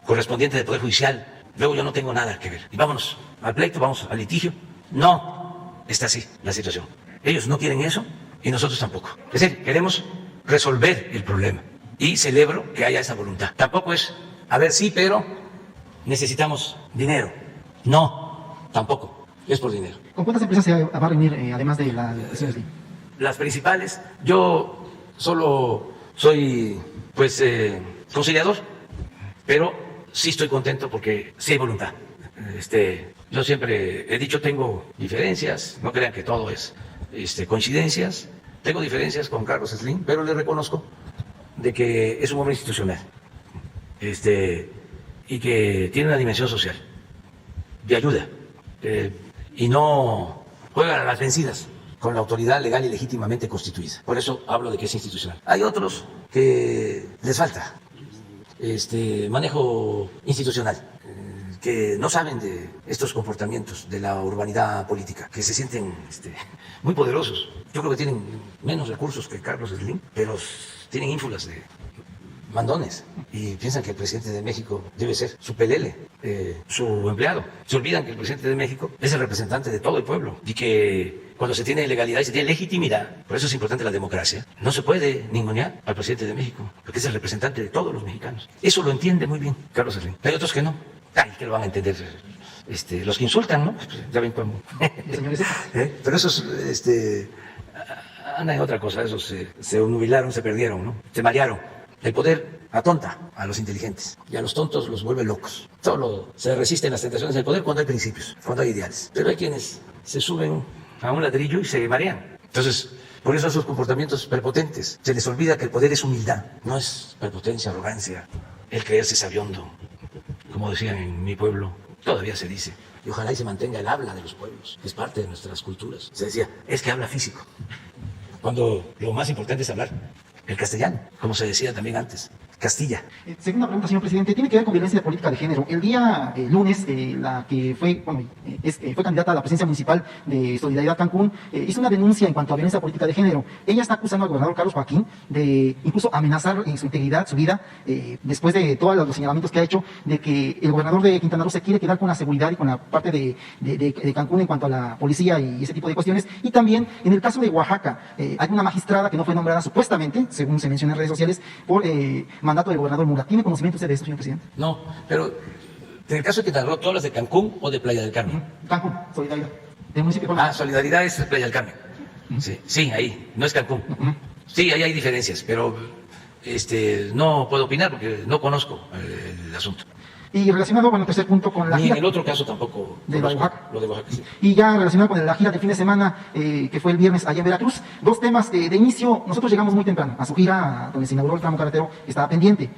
correspondiente del Poder Judicial. Luego yo no tengo nada que ver. Y vámonos al pleito, vamos al litigio. No está así la situación. Ellos no quieren eso y nosotros tampoco. Es decir, queremos resolver el problema y celebro que haya esa voluntad. Tampoco es, a ver, sí, pero necesitamos dinero. No, tampoco, es por dinero. ¿Con cuántas empresas se va a reunir, además de la Slim? Las principales, yo solo soy, pues, conciliador, pero sí estoy contento porque sí hay voluntad. Yo siempre he dicho, tengo diferencias, no crean que todo es coincidencias. Tengo diferencias con Carlos Slim, pero le reconozco de que es un hombre institucional y que tiene una dimensión social de ayuda y no juega a las vencidas con la autoridad legal y legítimamente constituida. Por eso hablo de que es institucional. Hay otros que les falta manejo institucional, que no saben de estos comportamientos de la urbanidad política, que se sienten muy poderosos. Yo creo que tienen menos recursos que Carlos Slim, pero tienen ínfulas de mandones y piensan que el presidente de México debe ser su pelele, su empleado. Se olvidan que el presidente de México es el representante de todo el pueblo y que cuando se tiene legalidad y se tiene legitimidad, por eso es importante la democracia, no se puede ningunear al presidente de México, porque es el representante de todos los mexicanos. Eso lo entiende muy bien Carlos Slim. Hay otros que no. Ay, que lo van a entender los que insultan, ¿no? Ya ven cómo. Pero esos andan en otra cosa, esos se nubilaron, se perdieron, ¿no? Se marearon. El poder atonta a los inteligentes y a los tontos los vuelve locos. Solo se resisten las tentaciones del poder cuando hay principios, cuando hay ideales. Pero hay quienes se suben a un ladrillo y se marean. Entonces, por eso esos comportamientos prepotentes. Se les olvida que el poder es humildad, no es prepotencia, arrogancia, el creerse sabiondo. Como decían en mi pueblo, todavía se dice, y ojalá y se mantenga el habla de los pueblos, es parte de nuestras culturas. Se decía, es que habla físico, cuando lo más importante es hablar el castellano, como se decía también antes, Castilla. Segunda pregunta, señor presidente, tiene que ver con violencia política de género. El día lunes, la que fue, fue candidata a la presidencia municipal de Solidaridad Cancún, hizo una denuncia en cuanto a violencia política de género. Ella está acusando al gobernador Carlos Joaquín de incluso amenazar en su integridad, su vida, después de todos los señalamientos que ha hecho, de que el gobernador de Quintana Roo se quiere quedar con la seguridad y con la parte de Cancún en cuanto a la policía y ese tipo de cuestiones. Y también, en el caso de Oaxaca, hay una magistrada que no fue nombrada supuestamente, según se menciona en redes sociales, por mandato del gobernador Mura. ¿Tiene conocimiento usted de esto, señor presidente? No, pero en el caso de Quintana Roo, ¿tú hablas de Cancún o de Playa del Carmen? Cancún, Solidaridad. Del municipio de Solidaridad es Playa del Carmen. Sí, ahí, no es Cancún. Sí, ahí hay diferencias, pero no puedo opinar porque no conozco el asunto. Y relacionado, bueno, tercer punto con la gira. En el otro caso tampoco. De Oaxaca. Lo de Oaxaca, sí. Y ya relacionado con la gira de fin de semana, que fue el viernes allá en Veracruz, dos temas de inicio. Nosotros llegamos muy temprano a su gira, donde se inauguró el tramo carretero, estaba pendiente.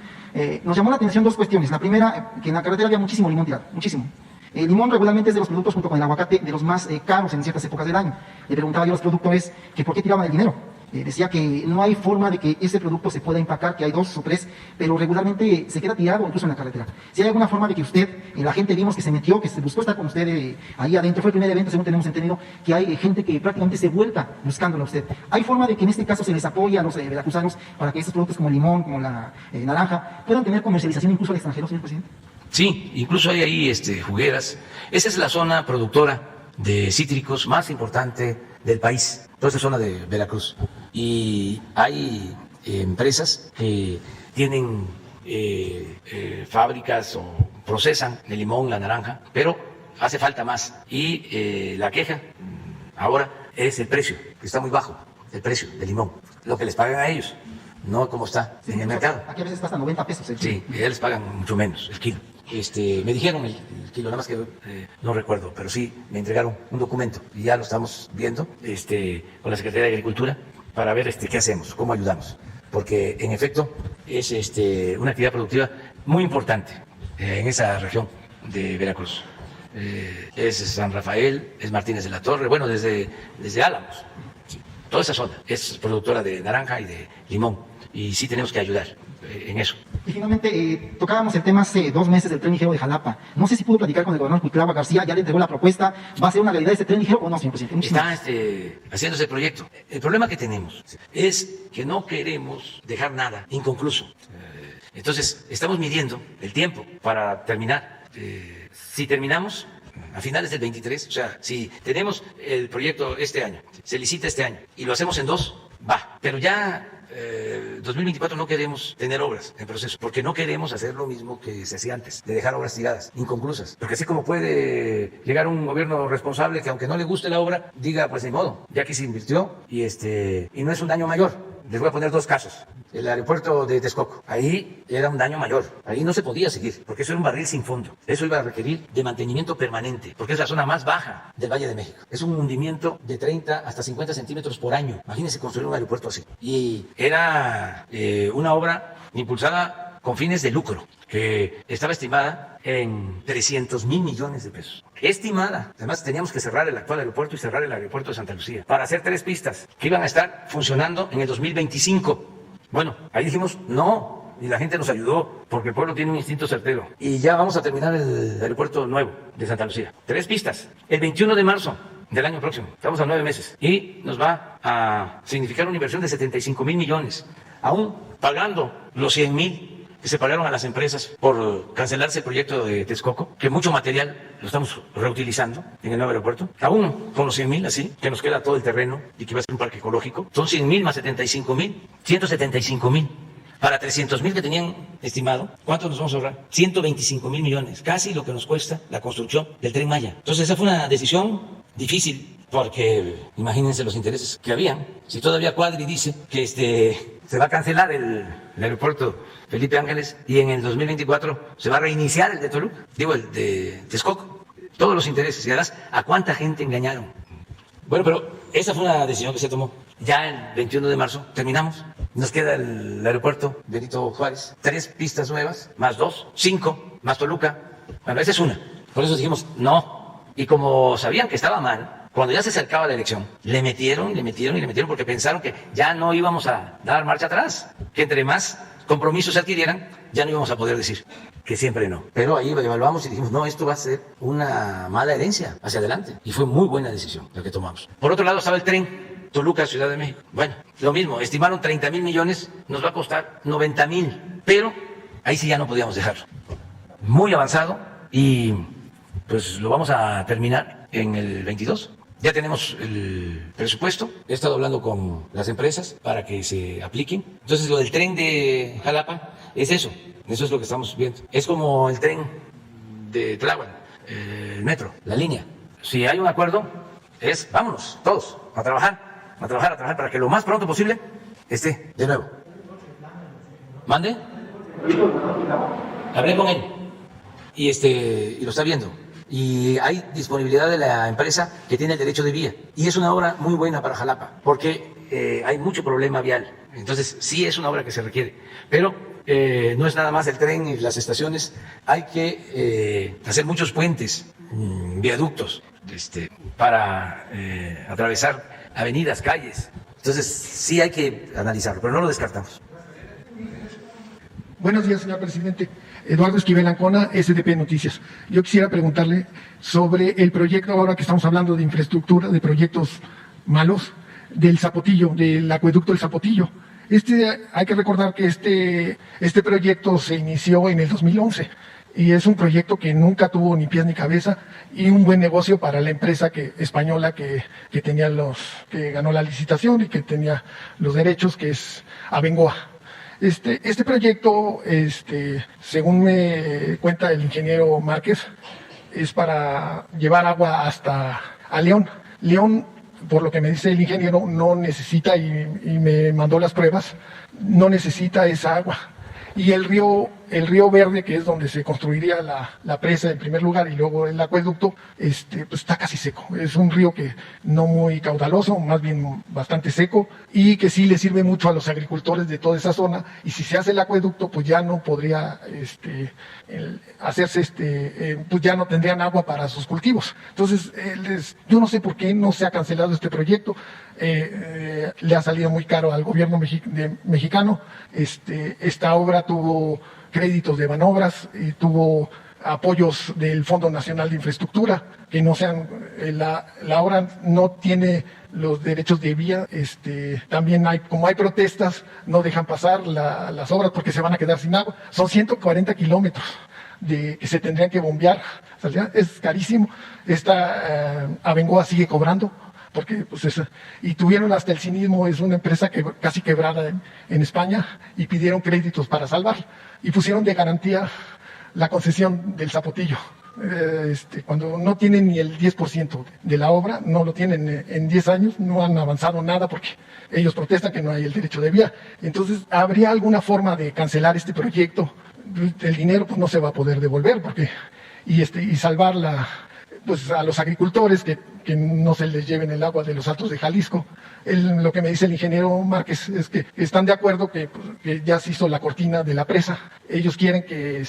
Nos llamó la atención dos cuestiones. La primera, que en la carretera había muchísimo limón tirado, muchísimo. El limón regularmente es de los productos, junto con el aguacate, de los más caros en ciertas épocas del año. Le preguntaba yo a los productores que por qué tiraban el dinero. Decía que no hay forma de que ese producto se pueda empacar, que hay 2 o 3, pero regularmente se queda tirado incluso en la carretera. Si hay alguna forma de que usted, la gente vimos que se metió, que se buscó estar con usted ahí adentro, fue el primer evento, según tenemos entendido, que hay gente que prácticamente se vuelta buscándolo a usted. ¿Hay forma de que en este caso se les apoye a los veracruzanos para que estos productos como el limón, como la naranja, puedan tener comercialización incluso al extranjero, señor presidente? Sí, incluso hay ahí jugueras. Esa es la zona productora de cítricos más importante del país, toda esta zona de Veracruz. Y hay empresas que tienen fábricas o procesan el limón, la naranja, pero hace falta más. Y la queja ahora es el precio, que está muy bajo, el precio del limón, lo que les pagan a ellos, no como está en el mercado. Aquí a veces está hasta 90 pesos. Sí, ya les pagan mucho menos el kilo. Me dijeron el kilo, nada más que no recuerdo, pero sí me entregaron un documento y ya lo estamos viendo con la Secretaría de Agricultura para ver qué hacemos, cómo ayudamos, porque en efecto es una actividad productiva muy importante en esa región de Veracruz. Es San Rafael, es Martínez de la Torre, bueno, desde Álamos, sí, toda esa zona es productora de naranja y de limón y sí tenemos que ayudar. en eso. Y finalmente, tocábamos el tema hace 2 meses del tren ligero de Jalapa. No sé si pudo platicar con el gobernador Cuitlava García, ya le entregó la propuesta. ¿Va a ser una realidad este tren ligero o no, señor presidente? Está haciéndose el proyecto. El problema que tenemos es que no queremos dejar nada inconcluso. Entonces, estamos midiendo el tiempo para terminar. Si terminamos a finales del 23, o sea, si tenemos el proyecto este año, se licita este año y lo hacemos en 2, va. Pero ya 2024 no queremos tener obras en proceso, porque no queremos hacer lo mismo que se hacía antes, de dejar obras tiradas, inconclusas. Porque así como puede llegar un gobierno responsable que aunque no le guste la obra, diga, pues ni modo, ya que se invirtió y no es un daño mayor. Les voy a poner 2 casos. El aeropuerto de Texcoco, ahí era un daño mayor. Ahí no se podía seguir, porque eso era un barril sin fondo. Eso iba a requerir de mantenimiento permanente, porque es la zona más baja del Valle de México. Es un hundimiento de 30 hasta 50 centímetros por año. Imagínense construir un aeropuerto así. Y era una obra impulsada con fines de lucro, que estaba estimada en 300,000 millones de pesos. Estimada. Además, teníamos que cerrar el actual aeropuerto y cerrar el aeropuerto de Santa Lucía para hacer 3 pistas que iban a estar funcionando en el 2025. Bueno, ahí dijimos no, y la gente nos ayudó porque el pueblo tiene un instinto certero. Y ya vamos a terminar el aeropuerto nuevo de Santa Lucía. 3 pistas. El 21 de marzo del año próximo. Estamos a 9 meses. Y nos va a significar una inversión de 75,000 millones. Aún pagando los 100,000 que se pagaron a las empresas por cancelarse el proyecto de Texcoco, que mucho material lo estamos reutilizando en el nuevo aeropuerto. Aún con los 100,000 así, que nos queda todo el terreno y que va a ser un parque ecológico. Son 100,000 más 75,000, 175,000. Para 300,000 que tenían estimado, ¿cuánto nos vamos a ahorrar? 125,000 millones, casi lo que nos cuesta la construcción del Tren Maya. Entonces esa fue una decisión difícil, porque imagínense los intereses que habían. Si todavía Cuadri dice que se va a cancelar el aeropuerto Felipe Ángeles y en el 2024 se va a reiniciar el de Toluca, el de Texcoco. Todos los intereses. Y además, ¿a cuánta gente engañaron? Bueno, pero esa fue una decisión que se tomó. Ya el 21 de marzo terminamos. Nos queda el aeropuerto Benito Juárez. 3 pistas nuevas, más 2, 5, más Toluca. Bueno, esa es una. Por eso dijimos no. Y como sabían que estaba mal, cuando ya se acercaba la elección, le metieron porque pensaron que ya no íbamos a dar marcha atrás. Que entre más compromisos se adquirieran, ya no íbamos a poder decir que siempre no. Pero ahí lo evaluamos y dijimos, no, esto va a ser una mala herencia hacia adelante. Y fue muy buena decisión la que tomamos. Por otro lado estaba el tren Toluca, Ciudad de México. Bueno, lo mismo, estimaron 30,000 millones, nos va a costar 90,000. Pero ahí sí ya no podíamos dejarlo. Muy avanzado y pues lo vamos a terminar en el 22. Ya tenemos el presupuesto, he estado hablando con las empresas para que se apliquen. Entonces lo del tren de Jalapa es eso es lo que estamos viendo. Es como el tren de Tláhuac, el metro, la línea. Si hay un acuerdo, vámonos todos a trabajar para que lo más pronto posible esté de nuevo. ¿Mande? Hablé con él y lo está viendo. Y hay disponibilidad de la empresa que tiene el derecho de vía. Y es una obra muy buena para Jalapa, porque hay mucho problema vial. Entonces, sí es una obra que se requiere. Pero no es nada más el tren y las estaciones. Hay que hacer muchos puentes, viaductos, para atravesar avenidas, calles. Entonces, sí hay que analizarlo, pero no lo descartamos. Buenos días, señor presidente. Eduardo Esquivel Ancona, SDP Noticias. Yo quisiera preguntarle sobre el proyecto, ahora que estamos hablando de infraestructura, de proyectos malos, del Zapotillo, del acueducto del Zapotillo. Hay que recordar que este proyecto se inició en el 2011 y es un proyecto que nunca tuvo ni pies ni cabeza y un buen negocio para la empresa española que ganó la licitación y que tenía los derechos, que es Abengoa. Este proyecto, según me cuenta el ingeniero Márquez, es para llevar agua hasta a León. León, por lo que me dice el ingeniero, no necesita, y me mandó las pruebas, no necesita esa agua. Y el río el río Verde, que es donde se construiría la presa en primer lugar y luego el acueducto, pues está casi seco. Es un río que no muy caudaloso, más bien bastante seco, y que sí le sirve mucho a los agricultores de toda esa zona, y si se hace el acueducto, pues ya no podría hacerse, pues ya no tendrían agua para sus cultivos. Entonces, yo no sé por qué no se ha cancelado este proyecto. Le ha salido muy caro al gobierno mexicano. Esta obra tuvo créditos de Banobras y tuvo apoyos del Fondo Nacional de Infraestructura, que no sean, la obra no tiene los derechos de vía. También como hay protestas, no dejan pasar las obras porque se van a quedar sin agua. Son 140 kilómetros que se tendrían que bombear. O sea, es carísimo. Esta Abengoa sigue cobrando, porque pues y tuvieron hasta el cinismo. Es una empresa que casi quebrada en España, y pidieron créditos para salvar, y pusieron de garantía la concesión del Zapotillo. Cuando no tienen ni el 10% de la obra, no lo tienen en 10 años, no han avanzado nada porque ellos protestan que no hay el derecho de vía. Entonces, ¿habría alguna forma de cancelar este proyecto? El dinero pues no se va a poder devolver, porque y salvar pues a los agricultores, que no se les lleven el agua de los Altos de Jalisco. Lo que me dice el ingeniero Márquez es que están de acuerdo que ya se hizo la cortina de la presa. Ellos quieren que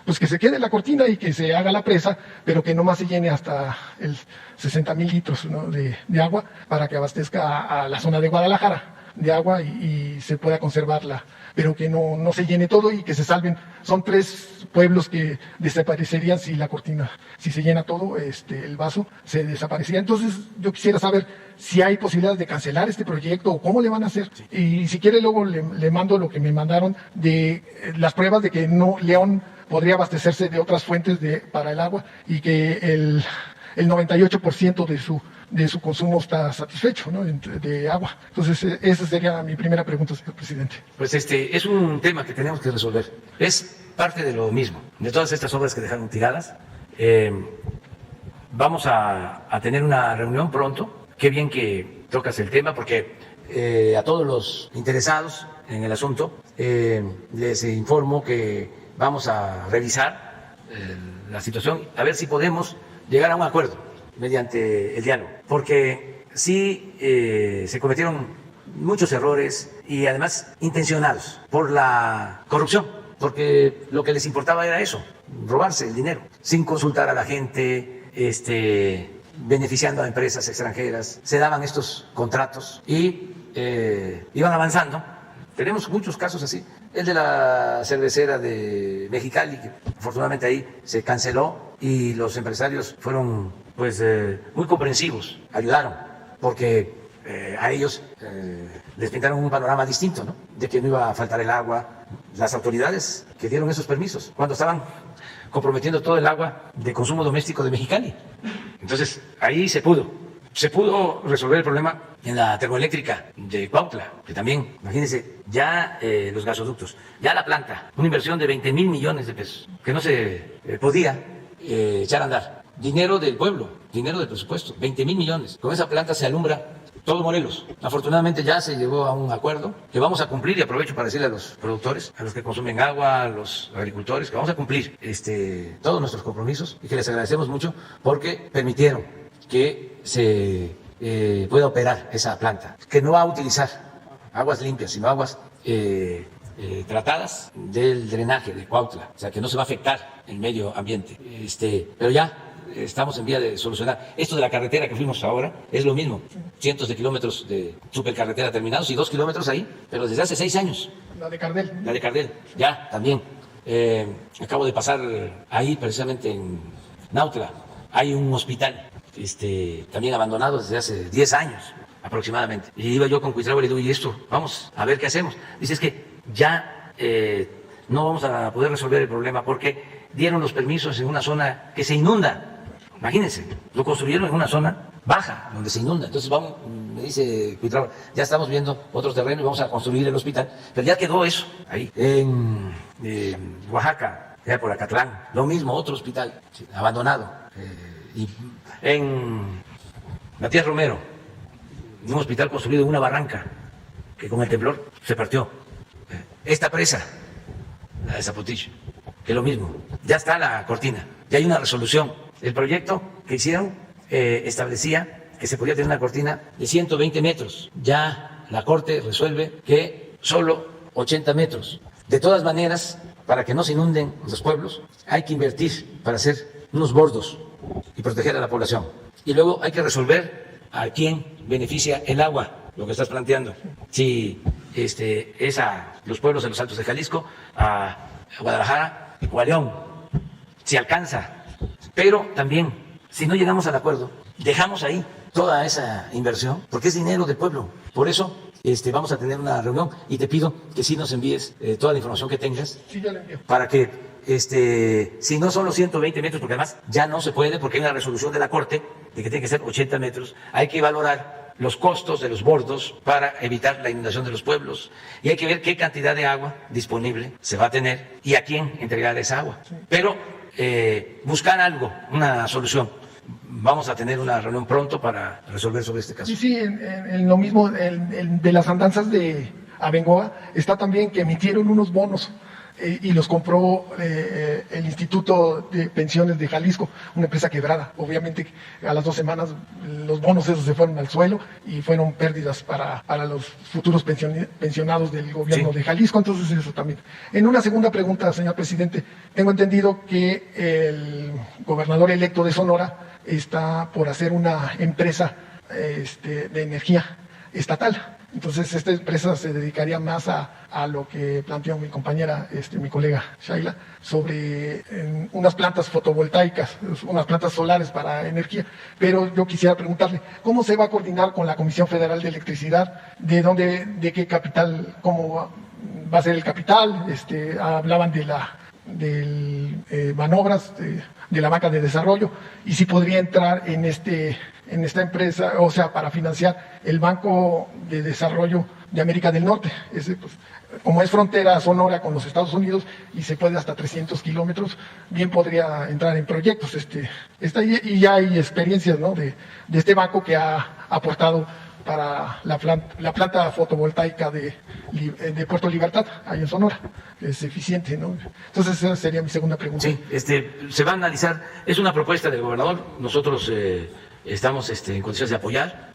pues que se quede la cortina y que se haga la presa, pero que nomás se llene hasta el 60,000 litros, ¿no?, de agua, para que abastezca a la zona de Guadalajara de agua y se pueda conservarla, pero que no se llene todo y que se salven. Son 3 pueblos que desaparecerían si la cortina, si se llena todo, el vaso se desaparecería. Entonces yo quisiera saber si hay posibilidades de cancelar este proyecto o cómo le van a hacer. Sí. Y si quiere luego le mando lo que me mandaron de las pruebas de que León podría abastecerse de otras fuentes para el agua, y que el 98% de su consumo está satisfecho, ¿no?, de agua. Entonces, esa sería mi primera pregunta, señor presidente. Pues es un tema que tenemos que resolver. Es parte de lo mismo, de todas estas obras que dejaron tiradas. Vamos a tener una reunión pronto. Qué bien que tocas el tema, porque a todos los interesados en el asunto les informo que vamos a revisar la situación, a ver si podemos llegar a un acuerdo mediante el diálogo, porque sí se cometieron muchos errores, y además intencionados por la corrupción, porque lo que les importaba era eso, robarse el dinero, sin consultar a la gente, beneficiando a empresas extranjeras. Se daban estos contratos y iban avanzando. Tenemos muchos casos así. El de la cervecera de Mexicali, que afortunadamente ahí se canceló, y los empresarios fueron pues muy comprensivos, ayudaron, porque a ellos les pintaron un panorama distinto, ¿no?, de que no iba a faltar el agua. Las autoridades que dieron esos permisos, cuando estaban comprometiendo todo el agua de consumo doméstico de Mexicali. Entonces, ahí se pudo resolver el problema en la termoeléctrica de Cuautla, que también, imagínense, ya los gasoductos, ya la planta, una inversión de 20,000 millones de pesos, que no se podía echar a andar. Dinero del pueblo, dinero del presupuesto, 20,000 millones. Con esa planta se alumbra todo Morelos. Afortunadamente ya se llegó a un acuerdo que vamos a cumplir, y aprovecho para decirle a los productores, a los que consumen agua, a los agricultores, que vamos a cumplir todos nuestros compromisos, y que les agradecemos mucho porque permitieron que se pueda operar esa planta, que no va a utilizar aguas limpias, sino aguas tratadas del drenaje de Cuautla, o sea que no se va a afectar el medio ambiente. Pero ya estamos en vía de solucionar. Esto de la carretera que fuimos ahora es lo mismo, cientos de kilómetros de supercarretera terminados y 2 kilómetros ahí, pero desde hace 6 años. La de Cardel. La de Cardel, ya también. Acabo de pasar ahí precisamente en Nautla, hay un hospital también abandonado desde hace 10 años aproximadamente. Y iba yo con Cuitlahua y le digo, y esto, vamos a ver qué hacemos. Dice, es que ya no vamos a poder resolver el problema porque dieron los permisos en una zona que se inunda. Imagínense, lo construyeron en una zona baja, donde se inunda. Entonces vamos, me dice Cuitlahua, ya estamos viendo otro terreno y vamos a construir el hospital. Pero ya quedó eso ahí. En Oaxaca, ya por Acatlán, lo mismo, otro hospital abandonado. Y en Matías Romero, un hospital construido en una barranca que con el temblor se partió. Esta presa, la de Zapotillo, que es lo mismo. Ya está la cortina, ya hay una resolución. El proyecto que hicieron establecía que se podía tener una cortina de 120 metros. Ya la Corte resuelve que solo 80 metros. De todas maneras, para que no se inunden los pueblos, hay que invertir para hacer unos bordos y proteger a la población. Y luego hay que resolver a quién beneficia el agua, lo que estás planteando. Si es a los pueblos de los Altos de Jalisco, a Guadalajara o a León, si alcanza. Pero también, si no llegamos al acuerdo, dejamos ahí toda esa inversión, porque es dinero del pueblo. Por eso vamos a tener una reunión y te pido que sí nos envíes toda la información que tengas, Sí, ya la envío. para que si no son los 120 metros, porque además ya no se puede, porque hay una resolución de la Corte de que tiene que ser 80 metros, hay que valorar los costos de los bordos para evitar la inundación de los pueblos y hay que ver qué cantidad de agua disponible se va a tener y a quién entregar esa agua. Pero buscar algo, una solución. Vamos a tener una reunión pronto para resolver sobre este caso. Sí, en lo mismo de las andanzas de Abengoa, está también que emitieron unos bonos y los compró el Instituto de Pensiones de Jalisco, una empresa quebrada. Obviamente a las 2 semanas los bonos esos se fueron al suelo y fueron pérdidas para los futuros pensionados del gobierno de Jalisco, entonces eso también. En una segunda pregunta, señor presidente, tengo entendido que el gobernador electo de Sonora está por hacer una empresa de energía estatal. Entonces esta empresa se dedicaría más a lo que planteó mi compañera, mi colega Shaila, sobre unas plantas fotovoltaicas, unas plantas solares para energía. Pero yo quisiera preguntarle, ¿cómo se va a coordinar con la Comisión Federal de Electricidad? ¿De qué capital, cómo va a ser el capital? Hablaban de manobras de la banca de desarrollo y si podría entrar en esta empresa, o sea, para financiar el Banco de Desarrollo de América del Norte. Como es frontera Sonora con los Estados Unidos y se puede hasta 300 kilómetros, bien podría entrar en proyectos. Y ya hay experiencias, ¿no?, de este banco que ha aportado para la planta fotovoltaica de Puerto Libertad, ahí en Sonora. Es eficiente, ¿no? Entonces esa sería mi segunda pregunta. Sí, se va a analizar, es una propuesta del gobernador, nosotros estamos en condiciones de apoyar,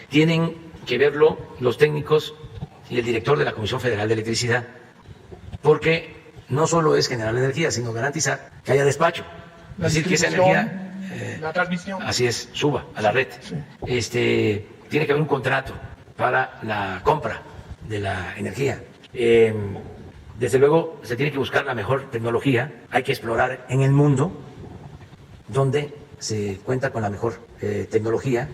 tienen que verlo los técnicos y el director de la Comisión Federal de Electricidad, porque no solo es generar energía, sino garantizar que haya despacho, es decir, que esa energía, la transmisión, así es, suba a la red. Sí. Tiene que haber un contrato para la compra de la energía. Desde luego se tiene que buscar la mejor tecnología, hay que explorar en el mundo donde se cuenta con la mejor tecnología,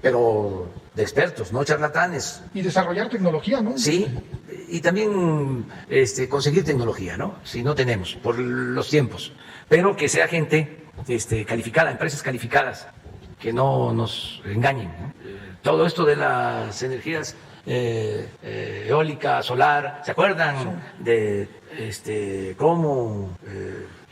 pero de expertos, no charlatanes. Y desarrollar tecnología, ¿no? Sí, y también conseguir tecnología, ¿no? Si no tenemos, por los tiempos, pero que sea gente calificada, empresas calificadas, que no nos engañen, ¿no? Todo esto de las energías eólica, solar, ¿se acuerdan de cómo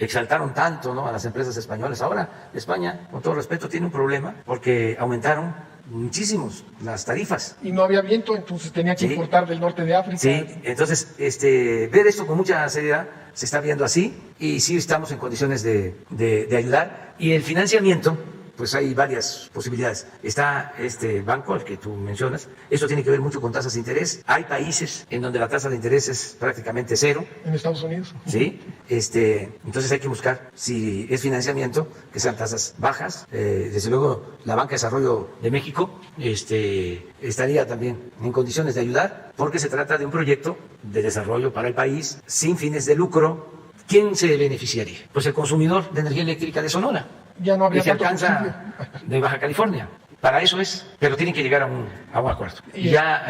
exaltaron tanto, ¿no?, a las empresas españolas? Ahora España, con todo respeto, tiene un problema porque aumentaron muchísimos las tarifas. Y no había viento, entonces tenía que importar del norte de África. Sí, entonces ver esto con mucha seriedad, se está viendo así y sí estamos en condiciones de ayudar. Y el financiamiento, pues hay varias posibilidades. Está este banco al que tú mencionas, eso tiene que ver mucho con tasas de interés. Hay países en donde la tasa de interés es prácticamente cero. En Estados Unidos. Sí, entonces hay que buscar, si es financiamiento, que sean tasas bajas. Desde luego la Banca de Desarrollo de México estaría también en condiciones de ayudar, porque se trata de un proyecto de desarrollo para el país sin fines de lucro. ¿Quién se beneficiaría? Pues el consumidor de energía eléctrica de Sonora. Ya no habría que se tanto alcanza de Baja California. Para eso es, pero tienen que llegar a un acuerdo. Y ya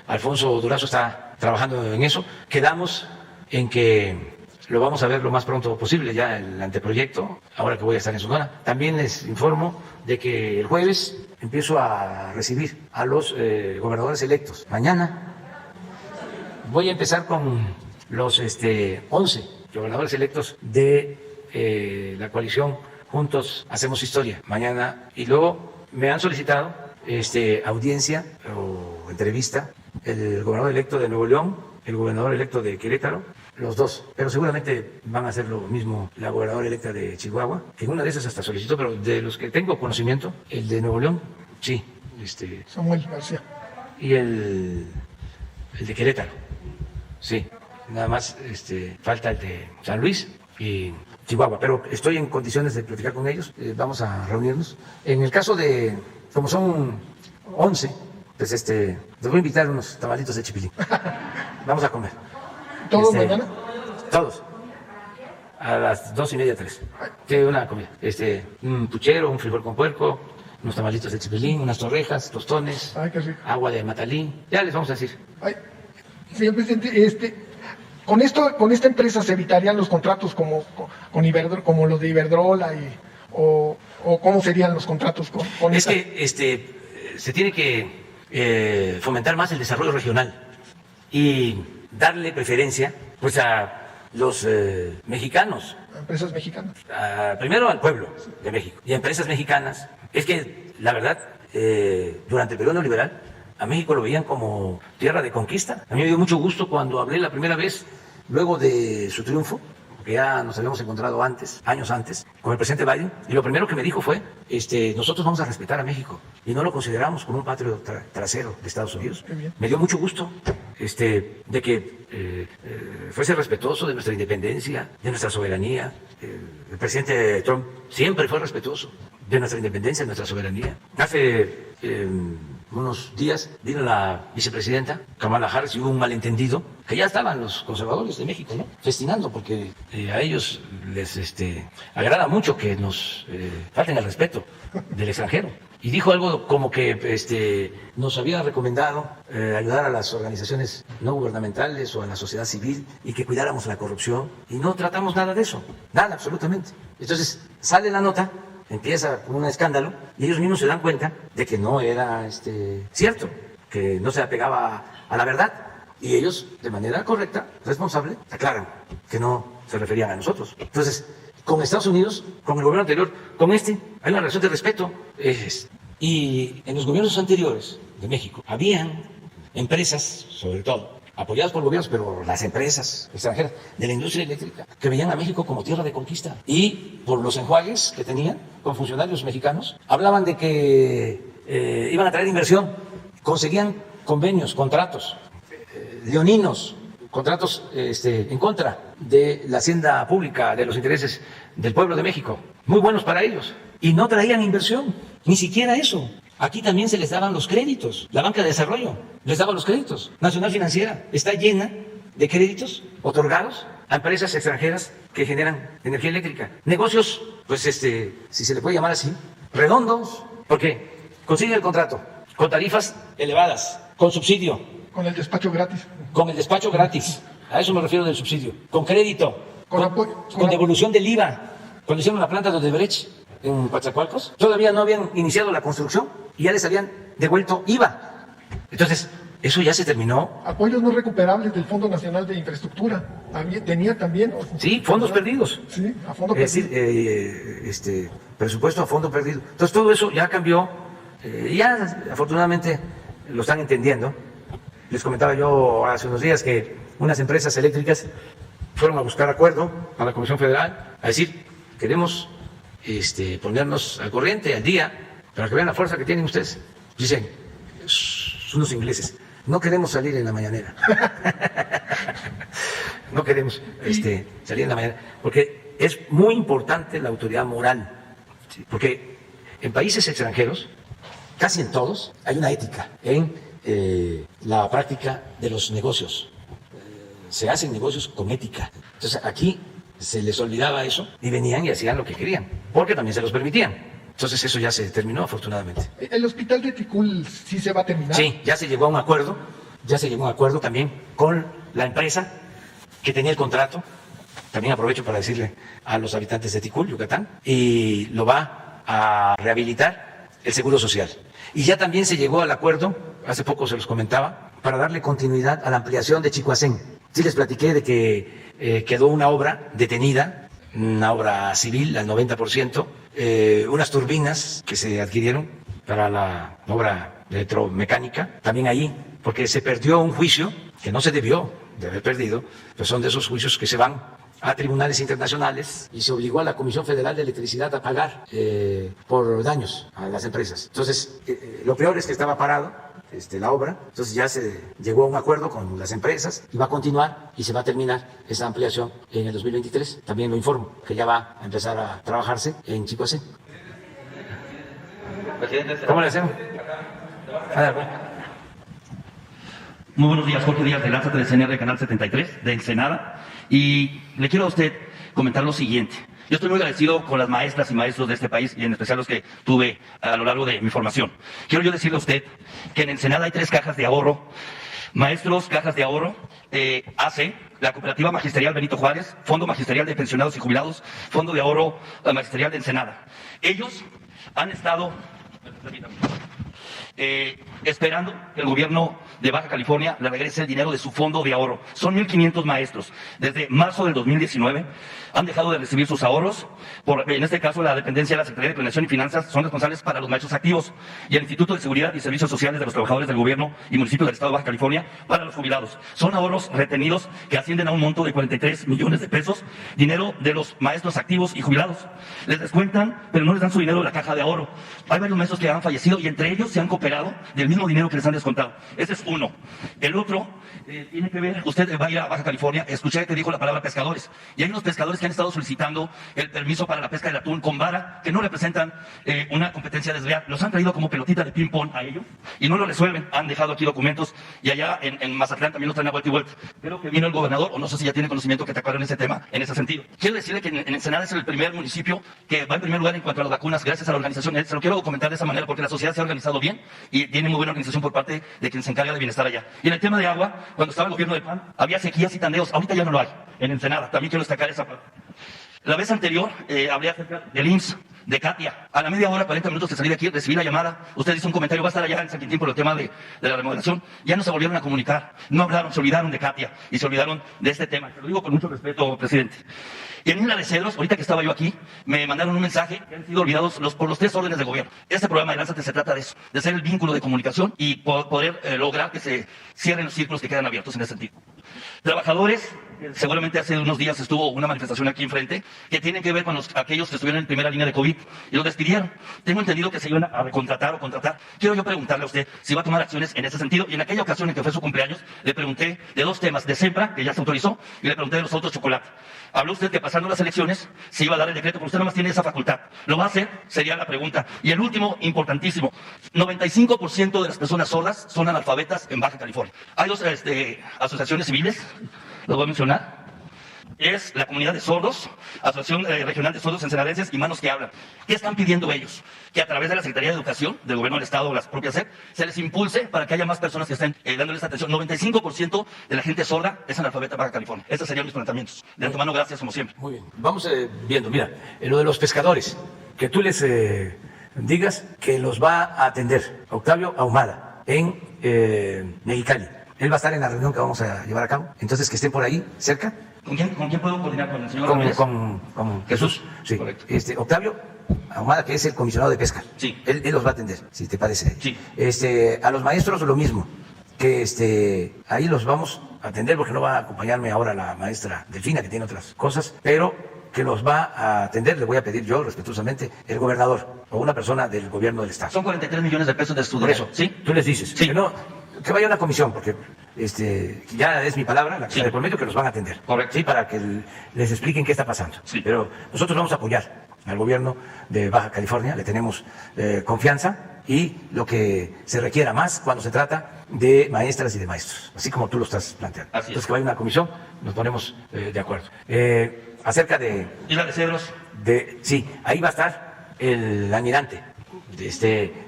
Alfonso Durazo está trabajando en eso. Quedamos en que lo vamos a ver lo más pronto posible, ya el anteproyecto, ahora que voy a estar en Sonora. También les informo de que el jueves empiezo a recibir a los gobernadores electos. Mañana voy a empezar con los 11 gobernadores electos de la coalición Juntos Hacemos Historia, mañana. Y luego me han solicitado audiencia o entrevista el gobernador electo de Nuevo León, el gobernador electo de Querétaro los dos, pero seguramente van a hacer lo mismo la gobernadora electa de Chihuahua, que en una de esas hasta solicitó, pero de los que tengo conocimiento, el de Nuevo León, sí, Samuel García. y el de Querétaro, sí, nada más falta el de San Luis y Chihuahua, pero estoy en condiciones de platicar con ellos, vamos a reunirnos. En el caso de, como son 11, pues les voy a invitar unos tamalitos de chipilín, vamos a comer. ¿Todos mañana? Todos. A las 2:30, 3. Sí, una comida. Un puchero, un frijol con puerco, unos tamalitos de chipilín, unas torrejas, tostones, Ay, qué rico. agua de matalí. Ya les vamos a decir. Ay, señor presidente, con esta empresa se evitarían los contratos como los de Iberdrola o cómo serían los contratos con Es esta? que se tiene que fomentar más el desarrollo regional y darle preferencia pues a los mexicanos, Empresas mexicanas. primero al pueblo de México y a empresas mexicanas. Es que la verdad, durante el periodo neoliberal a México lo veían como tierra de conquista. A mí me dio mucho gusto cuando hablé la primera vez luego de su triunfo, que ya nos habíamos encontrado antes, años antes, con el presidente Biden, y lo primero que me dijo fue, nosotros vamos a respetar a México y no lo consideramos como un patrio trasero de Estados Unidos. Me dio mucho gusto de que fuese respetuoso de nuestra independencia, de nuestra soberanía. El presidente Trump siempre fue respetuoso de nuestra independencia, de nuestra soberanía. Hace unos días vino la vicepresidenta Kamala Harris y hubo un malentendido, que ya estaban los conservadores de México, ¿no?, festinando, porque a ellos les agrada mucho que nos falten el respeto del extranjero. Y dijo algo como que nos había recomendado ayudar a las organizaciones no gubernamentales o a la sociedad civil y que cuidáramos la corrupción. Y no tratamos nada de eso, nada, absolutamente. Entonces sale la nota, empieza con un escándalo y ellos mismos se dan cuenta de que no era cierto, que no se apegaba a la verdad. Y ellos, de manera correcta, responsable, aclaran que no se referían a nosotros. Entonces, con Estados Unidos, con el gobierno anterior, con hay una relación de respeto. Y en los gobiernos anteriores de México, habían empresas, sobre todo, apoyadas por gobiernos, pero las empresas extranjeras de la industria eléctrica, que veían a México como tierra de conquista. Y por los enjuagues que tenían con funcionarios mexicanos, hablaban de que iban a traer inversión, conseguían convenios, contratos leoninos, contratos en contra de la hacienda pública, de los intereses del pueblo de México, muy buenos para ellos, y no traían inversión, ni siquiera eso. Aquí también se les daban los créditos, la banca de desarrollo les daba los créditos. Nacional Financiera está llena de créditos otorgados a empresas extranjeras que generan energía eléctrica. Negocios, pues si se le puede llamar así, redondos, porque consiguen el contrato con tarifas elevadas, con subsidio. Con el despacho gratis. Con el despacho gratis, a eso me refiero del subsidio, con crédito, con devolución del IVA. Cuando hicieron la planta de Odebrecht en Coatzacoalcos, todavía no habían iniciado la construcción y ya les habían devuelto IVA. Entonces, eso ya se terminó. Apoyos no recuperables del Fondo Nacional de Infraestructura, tenía también. Sí, fondos perdidos. Sí, a fondo perdido. Es decir, presupuesto a fondo perdido. Entonces, todo eso ya cambió, ya afortunadamente lo están entendiendo. Les comentaba yo hace unos días que unas empresas eléctricas fueron a buscar acuerdo a la Comisión Federal, a decir, queremos ponernos al corriente, al día, para que vean la fuerza que tienen ustedes. Dicen, son los ingleses, no queremos salir en la mañanera. No queremos salir en la mañanera, porque es muy importante la autoridad moral, ¿sí? Porque en países extranjeros, casi en todos, hay una ética en la práctica de los negocios. Se hacen negocios con ética. Entonces aquí se les olvidaba eso y venían y hacían lo que querían, porque también se los permitían. Entonces eso ya se terminó afortunadamente. ¿El hospital de Ticul sí se va a terminar? Sí, ya se llegó a un acuerdo, también con la empresa que tenía el contrato. También aprovecho para decirle a los habitantes de Ticul, Yucatán, y lo va a rehabilitar el Seguro Social. Y ya también se llegó al acuerdo, hace poco se los comentaba, para darle continuidad a la ampliación de Chicoacén. Sí les platiqué de que quedó una obra detenida, una obra civil al 90%, unas turbinas que se adquirieron para la obra electromecánica, también ahí, porque se perdió un juicio que no se debió de haber perdido, pues son de esos juicios que se van a tribunales internacionales y se obligó a la Comisión Federal de Electricidad a pagar por daños a las empresas. Entonces, lo peor es que estaba parado la obra, entonces ya se llegó a un acuerdo con las empresas y va a continuar y se va a terminar esa ampliación en el 2023. También lo informo, que ya va a empezar a trabajarse en Chicoacé. ¿Cómo le hacemos? Muy buenos días, Jorge Díaz de Lázate de CNR, Canal 73, de Ensenada. Y le quiero a usted comentar lo siguiente. Yo estoy muy agradecido con las maestras y maestros de este país, y en especial los que tuve a lo largo de mi formación. Quiero yo decirle a usted que en Ensenada hay 3 cajas de ahorro. Maestros, cajas de ahorro, ACE, la Cooperativa Magisterial Benito Juárez, Fondo Magisterial de Pensionados y Jubilados, Fondo de Ahorro Magisterial de Ensenada. Ellos han estado esperando que el gobierno de Baja California le regrese el dinero de su fondo de ahorro. Son 1,500 maestros. Desde marzo del 2019 han dejado de recibir sus ahorros. En este caso, la dependencia de la Secretaría de Planeación y Finanzas son responsables para los maestros activos y el Instituto de Seguridad y Servicios Sociales de los Trabajadores del Gobierno y Municipios del Estado de Baja California para los jubilados. Son ahorros retenidos que ascienden a un monto de 43 millones de pesos, dinero de los maestros activos y jubilados. Les descuentan, pero no les dan su dinero de la caja de ahorro. Hay varios maestros que han fallecido y entre ellos se han cooperado del mismo dinero que les han descontado. Ese es uno. El otro tiene que ver, usted va a ir a Baja California, escuché que dijo la palabra pescadores, y hay unos pescadores que han estado solicitando el permiso para la pesca del atún con vara, que no representan una competencia desleal. Los han traído como pelotita de ping-pong a ellos y no lo resuelven. Han dejado aquí documentos y allá en Mazatlán también los traen a vuelta y vuelta. Creo que vino el gobernador, o no sé si ya tiene conocimiento que te acuerdan ese tema, en ese sentido. Quiero decirle que en Ensenada es el primer municipio que va en primer lugar en cuanto a las vacunas, gracias a la organización. Se lo quiero comentar de esa manera porque la sociedad se ha organizado bien y tiene muy buena organización por parte de quien se encarga de bienestar allá. Y en el tema de agua, cuando estaba el gobierno del PAN, había sequías y tandeos. Ahorita ya no lo hay en Ensenada. También quiero destacar esa parte. La vez anterior hablé acerca del IMSS, de Katia. A la media hora, 40 minutos de salir de aquí, recibí la llamada. Usted hizo un comentario, va a estar allá en San Quintín por el tema de la remodelación. Ya no se volvieron a comunicar. No hablaron, se olvidaron de Katia y se olvidaron de este tema. Te lo digo con mucho respeto, presidente. Y en Isla de Cedros, ahorita que estaba yo aquí, me mandaron un mensaje que han sido olvidados por los 3 órdenes de gobierno. Este programa de Lánzate se trata de eso, de ser el vínculo de comunicación y poder lograr que se cierren los círculos que quedan abiertos en ese sentido. Trabajadores, seguramente hace unos días estuvo una manifestación aquí enfrente, que tienen que ver con aquellos que estuvieron en primera línea de COVID y los despidieron. Tengo entendido que se iban a recontratar o contratar. Quiero yo preguntarle a usted si va a tomar acciones en ese sentido. Y en aquella ocasión en que fue su cumpleaños, le pregunté de 2 temas, de Sempra, que ya se autorizó, y le pregunté de los autos chocolate. Habló usted que pasando las elecciones se iba a dar el decreto, pero usted nomás tiene esa facultad. ¿Lo va a hacer? Sería la pregunta. Y el último, importantísimo, 95% de las personas sordas son analfabetas en Baja California. Hay 2 asociaciones civiles, las voy a mencionar. Es la Comunidad de Sordos, Asociación Regional de Sordos Ensenadenses y Manos que Hablan. ¿Qué están pidiendo ellos? Que a través de la Secretaría de Educación, del Gobierno del Estado o las propias SEP, se les impulse para que haya más personas que estén dándoles atención. 95% de la gente sorda es analfabeta en Baja California. Estos serían mis planteamientos. De antemano, gracias como siempre. Muy bien. Vamos viendo. Mira, lo de los pescadores, que tú les digas que los va a atender Octavio Ahumada en Mexicali. Él va a estar en la reunión que vamos a llevar a cabo. Entonces, que estén por ahí, cerca. ¿Con quién puedo coordinar? ¿Con el señor Ramírez? Con Jesús. Sí. Correcto. Octavio Ahumada, que es el comisionado de pesca. Sí. Él los va a atender, si te parece. Sí. A los maestros lo mismo, que ahí los vamos a atender, porque no va a acompañarme ahora la maestra Delfina, que tiene otras cosas, pero que los va a atender, le voy a pedir yo respetuosamente, el gobernador o una persona del gobierno del estado. Son 43 millones de pesos de su Por eso, ¿sí? Tú les dices. Sí. Que vaya una comisión, porque ya es mi palabra, la que Sí. está de por medio, que los van a atender. Correcto. Sí, para que les expliquen qué está pasando. Sí. Pero nosotros vamos a apoyar al gobierno de Baja California, le tenemos confianza y lo que se requiera más cuando se trata de maestras y de maestros, así como tú lo estás planteando. Así es. Entonces, que vaya una comisión, nos ponemos de acuerdo. Acerca de... Isla de Cedros. Sí, ahí va a estar el almirante.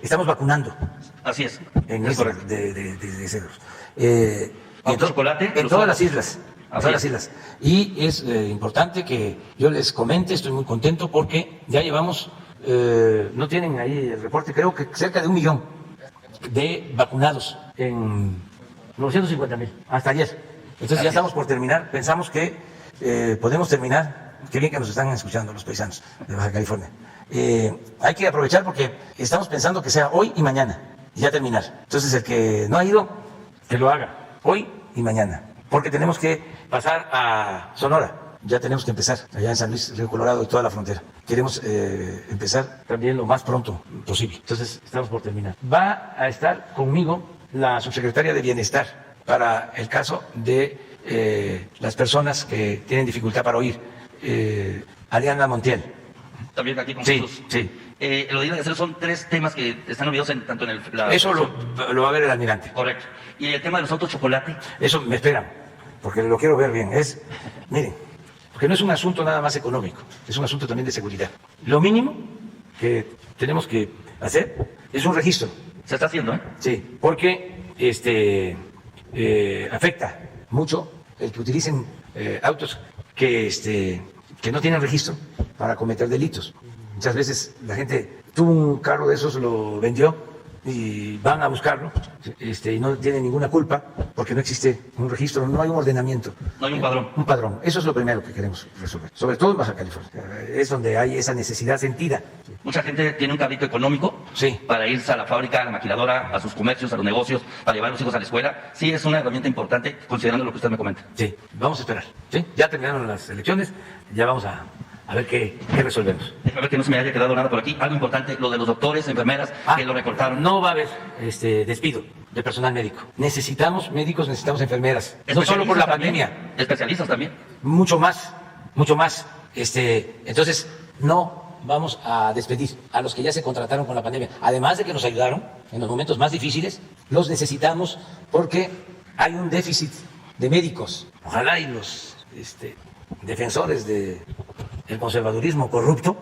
Estamos vacunando Así es. en Es Isla correcto. de Cedros. Chocolate, en los todas las sordos. islas. En Así todas las es. islas. Y es importante que yo les comente, estoy muy contento porque ya llevamos, no tienen ahí el reporte, creo que cerca de 1 millón de vacunados en 950,000, hasta ayer. Entonces ya estamos por terminar, pensamos que podemos terminar, qué bien que nos están escuchando los paisanos de Baja California. Hay que aprovechar porque estamos pensando que sea hoy y mañana, y ya terminar. Entonces el que no ha ido, que lo haga, hoy y mañana. porque tenemos que pasar a Sonora. Ya tenemos que empezar allá en San Luis, Río Colorado y toda la frontera. Queremos empezar también lo más pronto posible. Entonces, estamos por terminar. Va a estar conmigo la subsecretaria de Bienestar para el caso de las personas que tienen dificultad para oír, Ariana Montiel. También aquí con Sí, Jesús. sí. Lo de ir a hacer son 3 temas que están olvidados tanto en el... Eso lo va a ver el almirante. Correcto. Y el tema de los autos chocolate. Eso me esperan, porque lo quiero ver bien. Miren, porque no es un asunto nada más económico, es un asunto también de seguridad. Lo mínimo que tenemos que hacer es un registro. Se está haciendo, ¿eh? Sí, porque afecta mucho el que utilicen autos que no tienen registro para cometer delitos. Muchas veces la gente tuvo un carro de esos, lo vendió y van a buscarlo y no tienen ninguna culpa porque no existe un registro, no hay un ordenamiento. No hay un padrón. Un padrón. Eso es lo primero que queremos resolver, sobre todo en Baja California. Es donde hay esa necesidad sentida. Mucha gente tiene un carrito económico Sí. para irse a la fábrica, a la maquiladora, a sus comercios, a los negocios, para llevar a los hijos a la escuela. Sí, es una herramienta importante considerando lo que usted me comenta. Sí, vamos a esperar. ¿Sí? Ya terminaron las elecciones, ya vamos a ver qué resolvemos. Déjame ver que no se me haya quedado nada por aquí. Algo importante, lo de los doctores, enfermeras, que lo recortaron. No va a haber despido de personal médico. Necesitamos médicos, necesitamos enfermeras. No solo por la pandemia. Especialistas también. Mucho más, mucho más. Entonces, no vamos a despedir a los que ya se contrataron con la pandemia. Además de que nos ayudaron en los momentos más difíciles, los necesitamos porque hay un déficit de médicos. Ojalá y los defensores del conservadurismo corrupto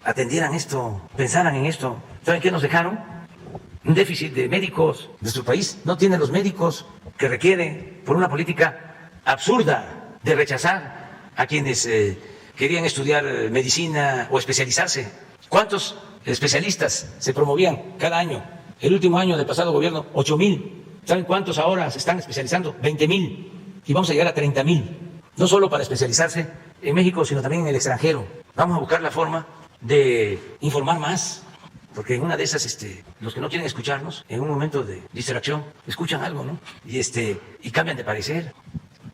atendieran esto, pensaran en esto. ¿Saben qué nos dejaron? Un déficit de médicos. Nuestro país no tiene los médicos que requiere por una política absurda de rechazar a quienes querían estudiar medicina o especializarse. ¿Cuántos especialistas se promovían cada año? El último año del pasado gobierno, 8,000. ¿Saben cuántos ahora se están especializando? 20,000. Y vamos a llegar a 30,000. No solo para especializarse en México, sino también en el extranjero. Vamos a buscar la forma de informar más, porque en una de esas, los que no quieren escucharnos, en un momento de distracción, escuchan algo, ¿no? Y cambian de parecer.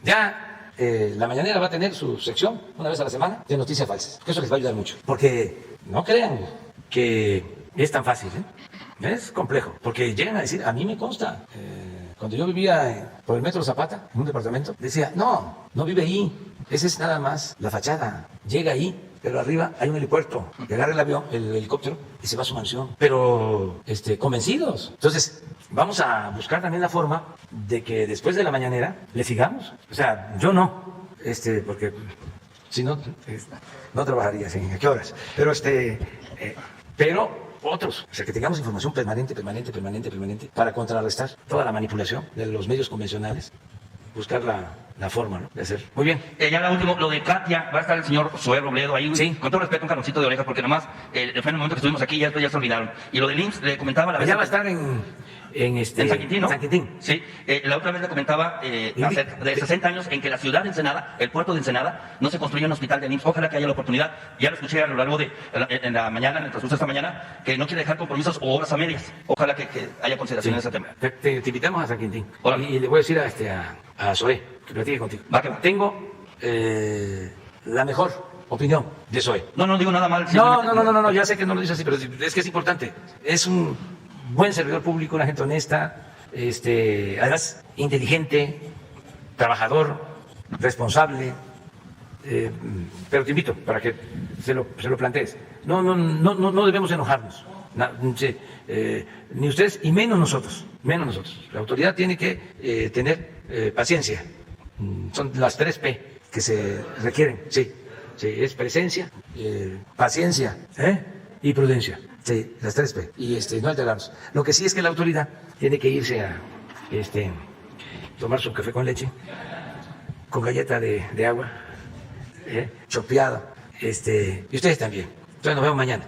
Ya la mañanera va a tener su sección, una vez a la semana, de noticias falsas. Eso les va a ayudar mucho, porque no crean que es tan fácil, ¿eh? Es complejo, porque llegan a decir, a mí me consta. Cuando yo vivía por el Metro Zapata, en un departamento, decía, no vive ahí, esa es nada más la fachada, llega ahí, pero arriba hay un helipuerto, que agarra el avión, el helicóptero, y se va a su mansión, pero convencidos. Entonces, vamos a buscar también la forma de que después de la mañanera le sigamos. O sea, yo no, porque si no, no trabajaría, ¿sí? ¿A qué horas? Pero otros, o sea, que tengamos información permanente, para contrarrestar toda la manipulación de los medios convencionales, buscar la forma, ¿no?, de hacer. Muy bien. Ya la última, lo de Katia, va a estar el señor Zoé Robledo ahí. Sí. Con todo respeto, un jaloncito de orejas, porque nomás fue en el momento que estuvimos aquí, ya se olvidaron. Y lo del IMSS, le comentaba la vez. Ya va a estar en San Quintín, ¿no? San Quintín. Sí, la otra vez le comentaba acerca de 60 años en que la ciudad de Ensenada, el puerto de Ensenada, no se construyó un hospital de IMSS. Ojalá que haya la oportunidad. Ya lo escuché a lo largo en la mañana, en el transcurso de esta mañana, que no quiere dejar compromisos o obras a medias. Ojalá que haya consideración en ese tema. Te invitamos a San Quintín. Órale. Y le voy a decir a Zoé que platique contigo. Va que va. Tengo la mejor opinión de Zoé. No digo nada mal. No, ya sé que no lo dice así, pero es que es importante. Es un buen servidor público, una gente honesta, además inteligente, trabajador, responsable, pero te invito para que se lo plantees. No debemos enojarnos, ni ustedes y menos nosotros. La autoridad tiene que tener paciencia. Son las 3 P que se requieren, sí, es presencia, paciencia y prudencia. Sí, las 3 P. Y no alterarnos. Lo que sí es que la autoridad tiene que irse a tomar su café con leche, con galleta de agua, chopeado. Y ustedes también. Entonces nos vemos mañana.